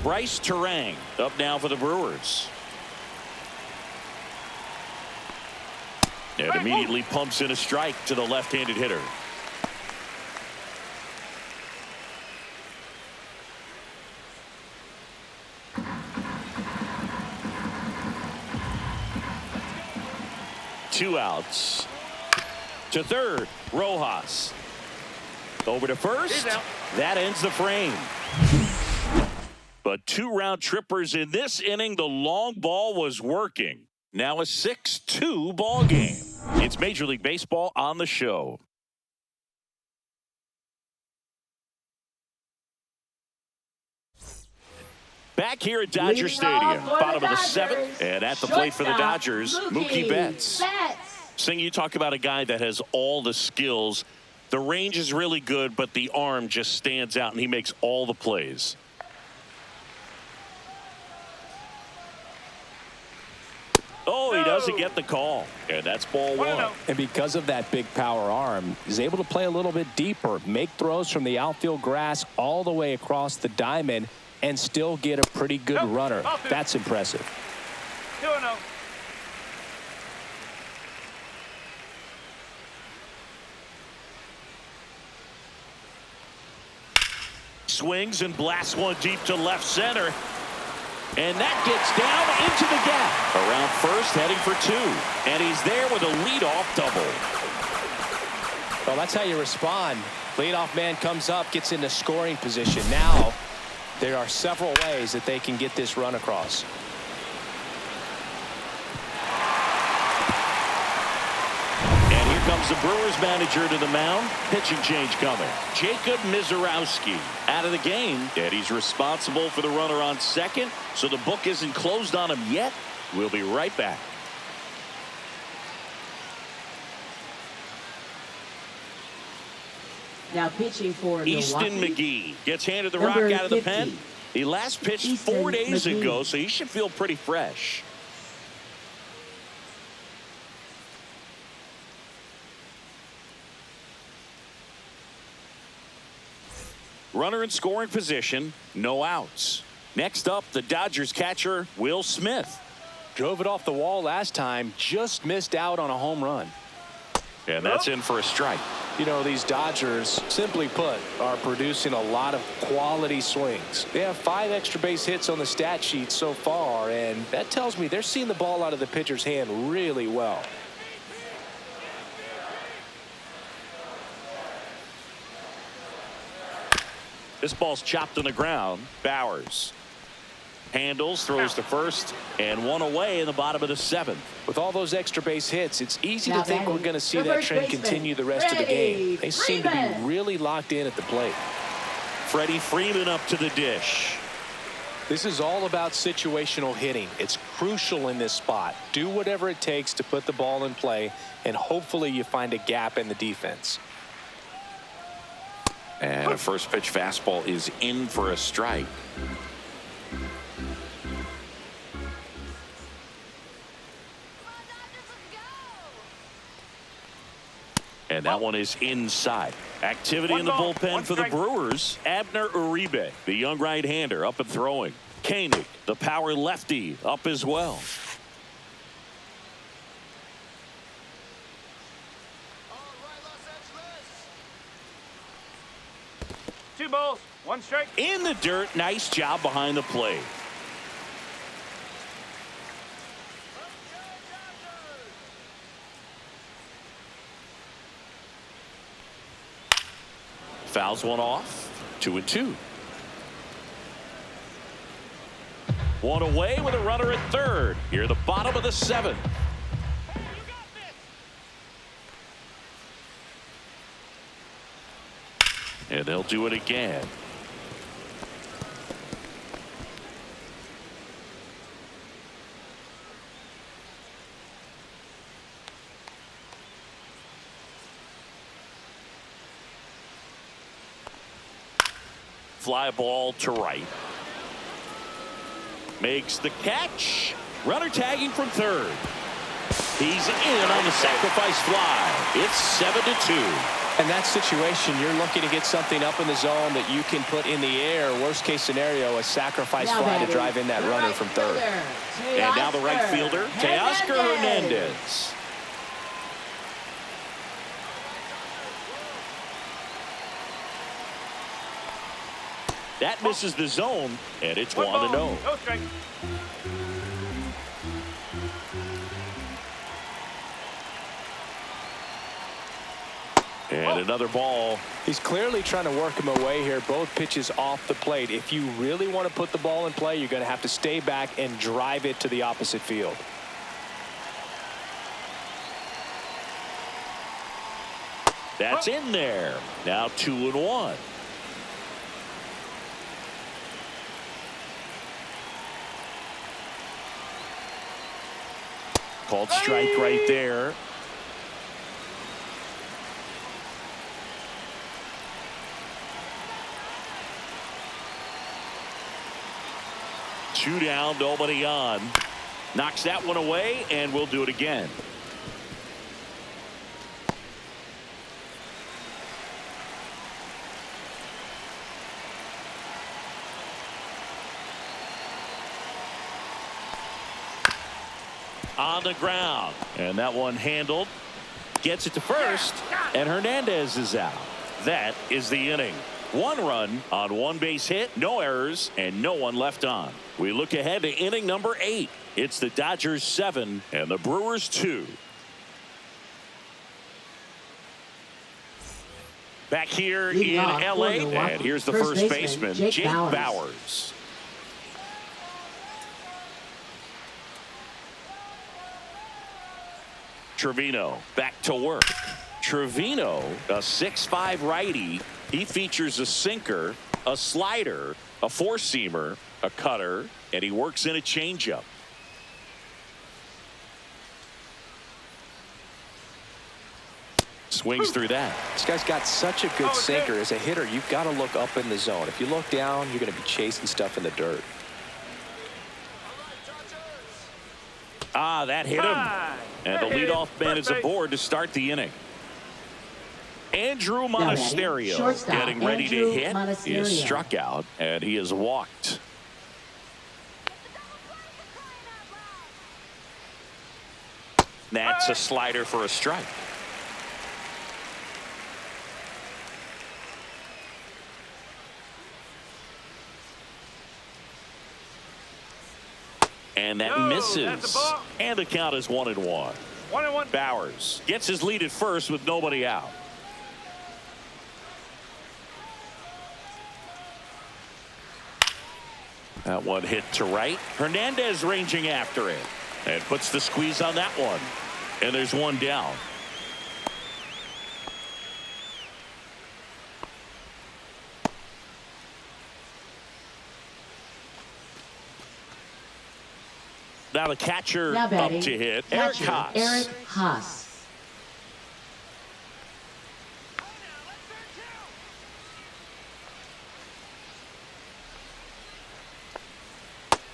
Bryce Terang up now for the Brewers. And immediately pumps in a strike to the left-handed hitter. Two outs. To third, Rojas. Over to first. That ends the frame. But 2 round trippers in this inning. The long ball was working. Now a 6-2 ball game. It's Major League Baseball on the show. Back here at Dodger Stadium, bottom of the 7th, and at the plate for the Dodgers, Mookie Betts. Sing, you talk about a guy that has all the skills. The range is really good, but the arm just stands out, and he makes all the plays. Oh, he doesn't get the call, and that's ball 1. And because of that big power arm, he's able to play a little bit deeper, make throws from the outfield grass all the way across the diamond, and still get a pretty good runner. That's impressive. 2-0. Swings and blasts one deep to left center. And that gets down into the gap. Around first, heading for 2. And he's there with a leadoff double. Well, that's how you respond. Leadoff man comes up, gets into scoring position. Now, there are several ways that they can get this run across. And here comes the Brewers manager to the mound. Pitching change coming. Jacob Mizorowski out of the game. And he's responsible for the runner on second. So the book isn't closed on him yet. We'll be right back. Now pitching for Easton Milwaukee. McGee gets handed the Number rock out of the 50. pen. He last pitched Easton 4 days McGee. ago, so he should feel pretty fresh. Runner in scoring position, no outs. Next up, the Dodgers catcher, Will Smith. Drove it off the wall last time, just missed out on a home run. And that's in for a strike. You know, these Dodgers, simply put, are producing a lot of quality swings. They have 5 extra base hits on the stat sheet so far, and that tells me they're seeing the ball out of the pitcher's hand really well. This ball's chopped on the ground. Bowers handles, throws to first, and 1 away in the bottom of the 7th. With all those extra base hits, it's easy to think we're going to see that trend continue the rest of the game. They seem to be really locked in at the plate. Freddie Freeman up to the dish. This is all about situational hitting. It's crucial in this spot. Do whatever it takes to put the ball in play, and hopefully you find a gap in the defense. And a first pitch fastball is in for a strike. And that one is inside. Activity in the bullpen for the Brewers. Abner Uribe, the young right-hander, up and throwing. Koenig, the power lefty, up as well. Two balls, 1 strike. In the dirt, nice job behind the plate. Fouls one off. 2-2. 1 away with a runner at third. Here, the bottom of the 7th. And they'll do it again. Fly ball to right. Makes the catch. Runner tagging from third. He's in on the sacrifice fly. It's 7-2. In that situation, you're looking to get something up in the zone that you can put in the air. Worst case scenario, a sacrifice fly to drive in that runner from third. And now the right fielder, Teoscar Hernandez. That misses the zone, and it's 1-0. No strike. And another ball. He's clearly trying to work him away here. Both pitches off the plate. If you really want to put the ball in play, you're going to have to stay back and drive it to the opposite field. That's in there. Now 2-1. Called strike right there. Two down, nobody on. Knocks that one away, and we'll do it again. On the ground, and that one handled. Gets it to first, and Hernandez is out. That is the inning. 1 run on 1 base hit, no errors, and no one left on. We look ahead to inning number 8. It's the Dodgers 7 and the Brewers 2. Back here in LA, and here's the first baseman, Jake Bowers. Trevino back to work. Trevino, a 6'5" righty. He features a sinker, a slider, a four-seamer, a cutter, and he works in a changeup. Swings through that. This guy's got such a good sinker. As a hitter, you've got to look up in the zone. If you look down, you're going to be chasing stuff in the dirt. Ah, that hit him. And the leadoff man is aboard to start the inning. Andrew Monasterio getting ready to hit. He is struck out, and he is walked. That's a slider for a strike. And that Yo, misses. that's a ball. And the count is 1-1. 1-1. Bowers gets his lead at first with nobody out. That one hit to right. Hernandez ranging after it. And puts the squeeze on that one. And there's one down. Now the catcher Now up batting, to hit. Eric catcher, Haas. Eric Haas.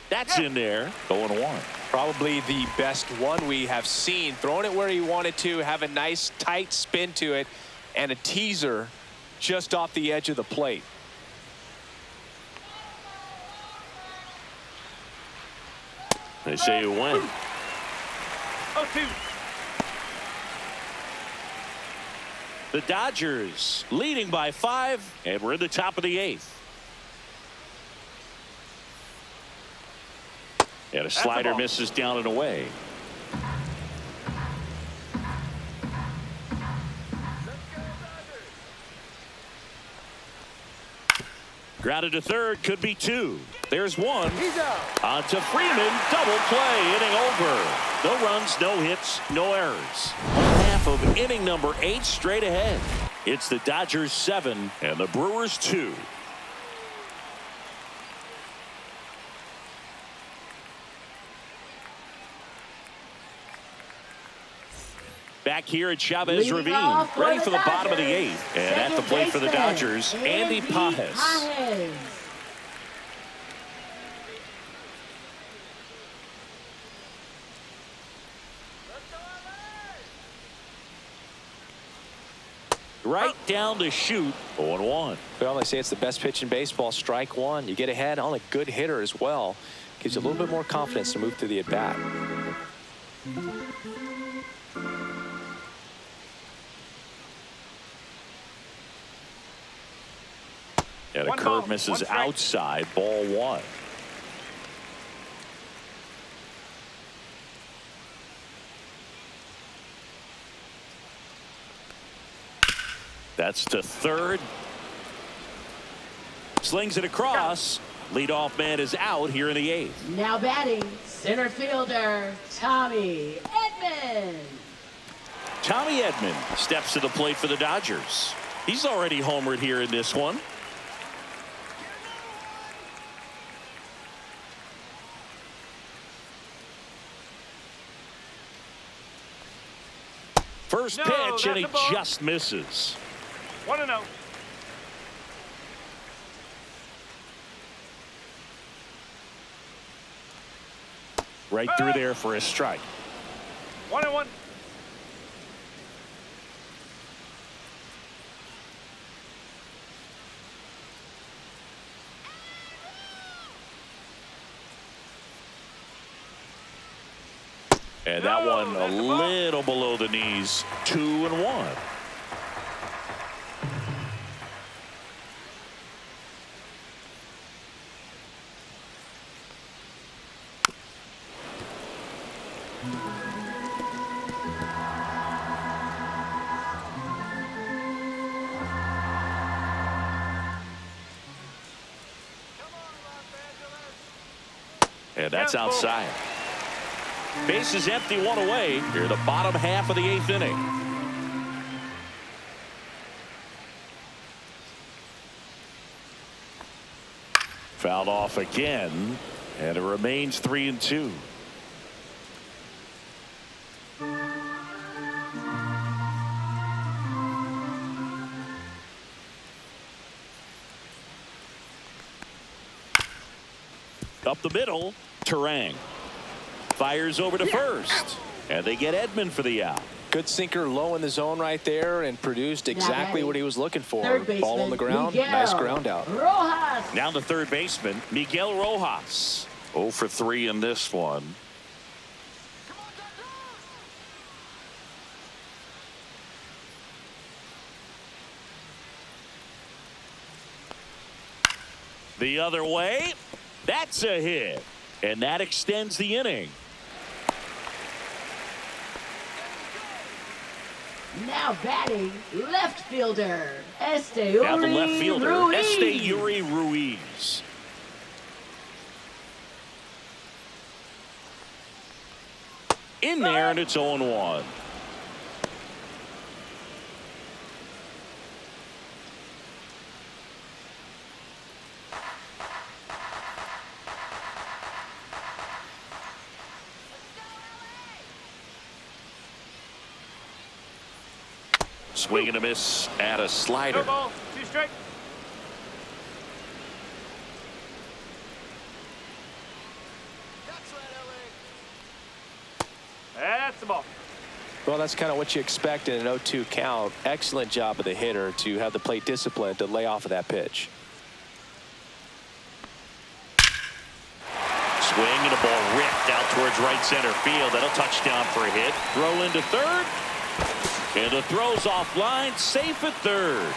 That's in there. 0-1. Probably the best one we have seen. Throwing it where he wanted to, have a nice tight spin to it, and a teaser just off the edge of the plate. They say you win. 0-2. The Dodgers leading by 5, and we're in the top of the 8th. And a slider misses down and away. Grounded to third, could be 2. There's 1. He's out. On to Freeman, double play, inning over. No runs, no hits, no errors. One half of inning number 8 straight ahead. It's the Dodgers 7 and the Brewers 2. Back here at Chavez Leading Ravine, off for ready the for the bottom of the Dodgers. 8th. And at the plate for the Dodgers, Andy Pajes. Right down the chute, 0-1. Well, they say it's the best pitch in baseball. Strike one. You get ahead on a good hitter as well. Gives you a little bit more confidence to move through the at-bat. And a curve misses outside, ball 1. That's to third. Slings it across. Leadoff man is out here in the 8th. Now batting, center fielder, Tommy Edman. Tommy Edman steps to the plate for the Dodgers. He's already homered here in this one. First pitch, and he just misses. 1-0. Right through there for a strike. 1-1. And that one a little below the knees. 2-1. And that's outside. Base is empty, 1 away. Here the bottom half of the 8th inning. Fouled off again, and it remains 3-2. Up the middle, Terang. Fires over to first, and they get Edman for the out. Good sinker low in the zone right there and produced exactly what he was looking for. Ball on the ground, Miguel nice ground out. Rojas. Now the third baseman, Miguel Rojas. 0 for 3 in this one. The other way, that's a hit. And that extends the inning. Now batting, left fielder, StateOle Now the left fielder, Ruiz. StateOle Ruiz. In there, and it's 0-1. Swing and a miss at a slider. No ball. 2 strike. That's the ball. Well, that's kind of what you expect in an 0-2 count. Excellent job of the hitter to have the plate discipline to lay off of that pitch. Swing and a ball ripped out towards right center field. That'll touchdown for a hit. Throw into third. And the throw's offline. Safe at third.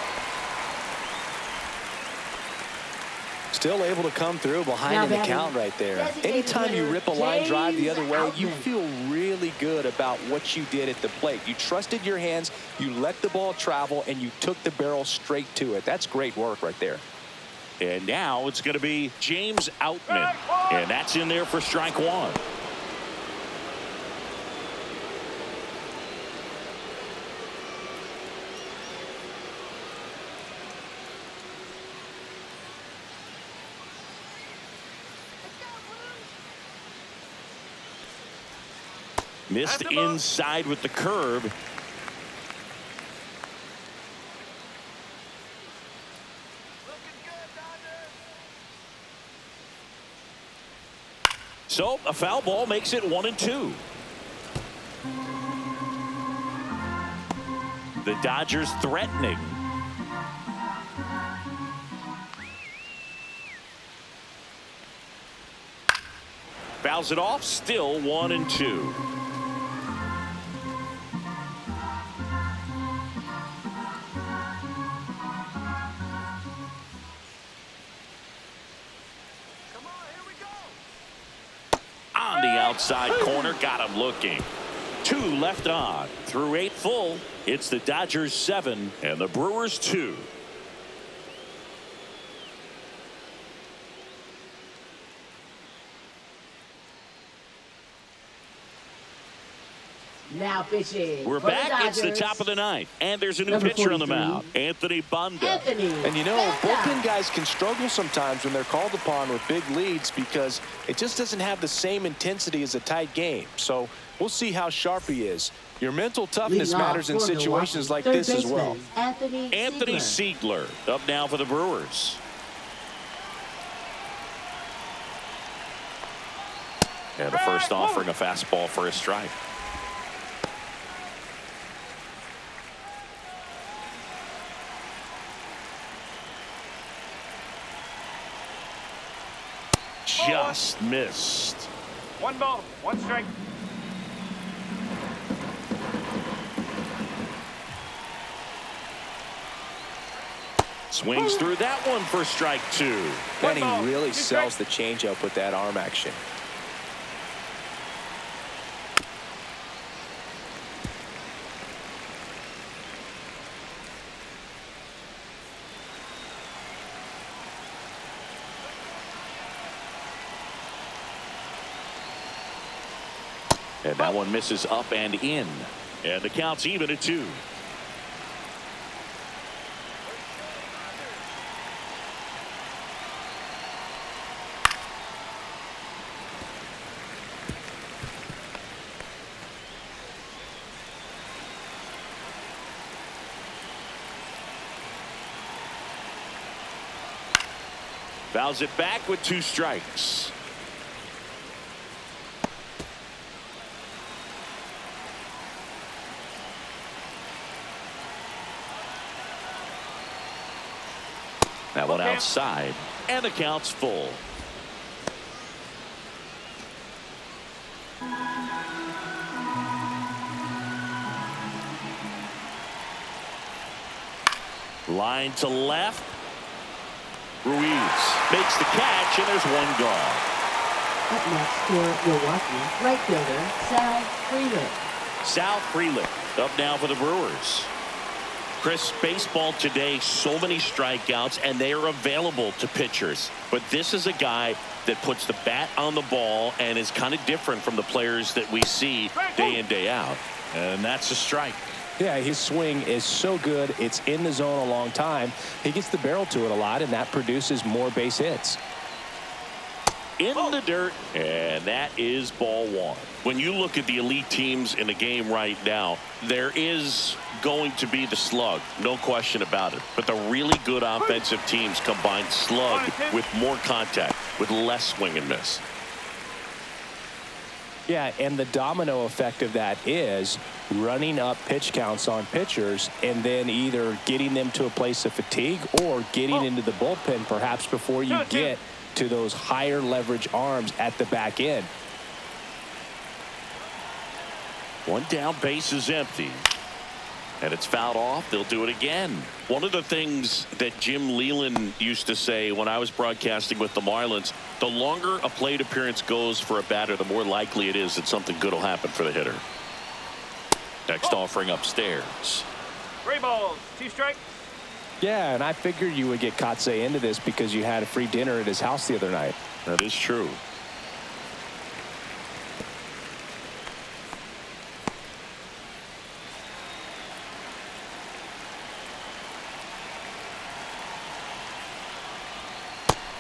Still able to come through behind in the count right there. Anytime you rip a line drive the other way, you feel really good about what you did at the plate. You trusted your hands, you let the ball travel, and you took the barrel straight to it. That's great work right there. And now it's going to be James Outman. And that's in there for strike 1. Missed inside with the curve. So a foul ball makes it 1-2. The Dodgers threatening. Fouls it off. Still 1-2. Outside corner, got him looking. 2 left on. Through 8 full, it's the Dodgers 7 and the Brewers 2. Now pitching. We're back. It's the top of the 9th. And there's a new pitcher on the mound. Anthony Banda. And you know, bullpen guys can struggle sometimes when they're called upon with big leads because it just doesn't have the same intensity as a tight game. So we'll see how sharp he is. Your mental toughness matters in situations like this as well. Anthony Siegler up now for the Brewers. And the first offering a fastball for a strike. Just missed. 1 ball, 1 strike. Swings through that one for strike 2. And he really sells the changeup with that arm action. And that one misses up and in. And the count's even at 2. Fouls it back with 2 strikes. That one outside, and the count's full. Line to left. Ruiz makes the catch, and there's 1 gone. Up next for Milwaukee, right fielder Sal Frelick. Sal Frelick up now for the Brewers. Chris, baseball today, so many strikeouts, and they are available to pitchers. But this is a guy that puts the bat on the ball and is kind of different from the players that we see day in, day out. And that's a strike. Yeah, his swing is so good. It's in the zone a long time. He gets the barrel to it a lot, and that produces more base hits. In the dirt, and that is ball one. When you look at the elite teams in the game right now, there is going to be the slug, no question about it. But the really good offensive teams combine slug with more contact, with less swing and miss. Yeah, and the domino effect of that is running up pitch counts on pitchers and then either getting them to a place of fatigue or getting into the bullpen perhaps before you get to those higher leverage arms at the back end. One down, base is empty. And it's fouled off. They'll do it again. One of the things that Jim Leland used to say when I was broadcasting with the Marlins, the longer a plate appearance goes for a batter, the more likely it is that something good will happen for the hitter. Next offering upstairs. 3 balls, 2 strikes. Yeah, and I figured you would get Katse into this because you had a free dinner at his house the other night. That is true.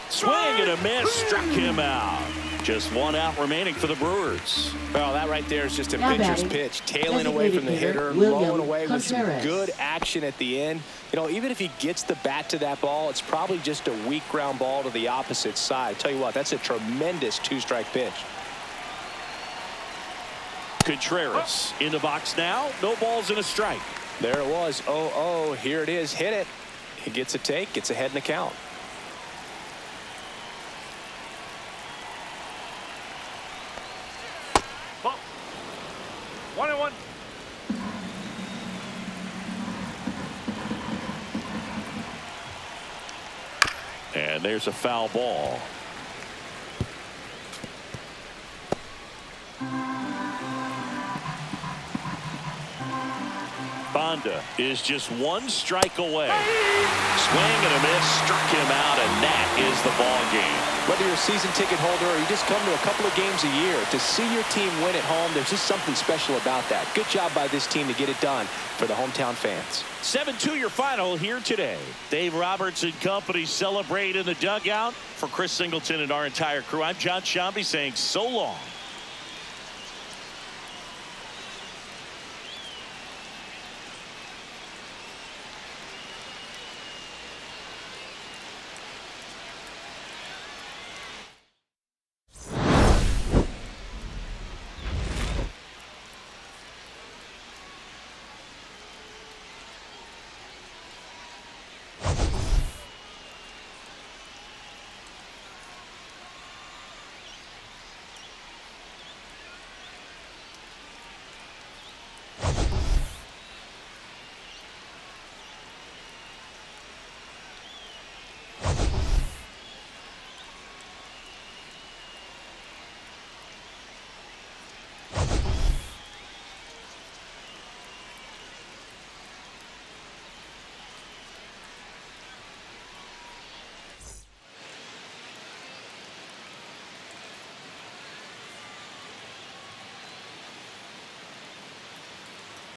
Swing and a miss, struck him out. Just 1 out remaining for the Brewers. Well, that right there is just a Now pitcher's batting, pitch, tailing away from the hitter, William blowing away with some Contreras. good action at the end. You know, even if he gets the bat to that ball, it's probably just a weak ground ball to the opposite side. Tell you what, that's a tremendous 2-strike pitch. Contreras in the box now. No balls and a strike. There it was. 0-0. Here it is. Hit it. He gets a take, gets ahead in the count. Ball. 1-1. And there's a foul ball. Bonda is just 1 strike away. Swing and a miss, struck him out, and that is the ball game. Whether you're a season ticket holder or you just come to a couple of games a year, to see your team win at home, there's just something special about that. Good job by this team to get it done for the hometown fans. 7-2 your final here today. Dave Roberts and company celebrate in the dugout. For Chris Singleton and our entire crew, I'm John Shambi saying so long.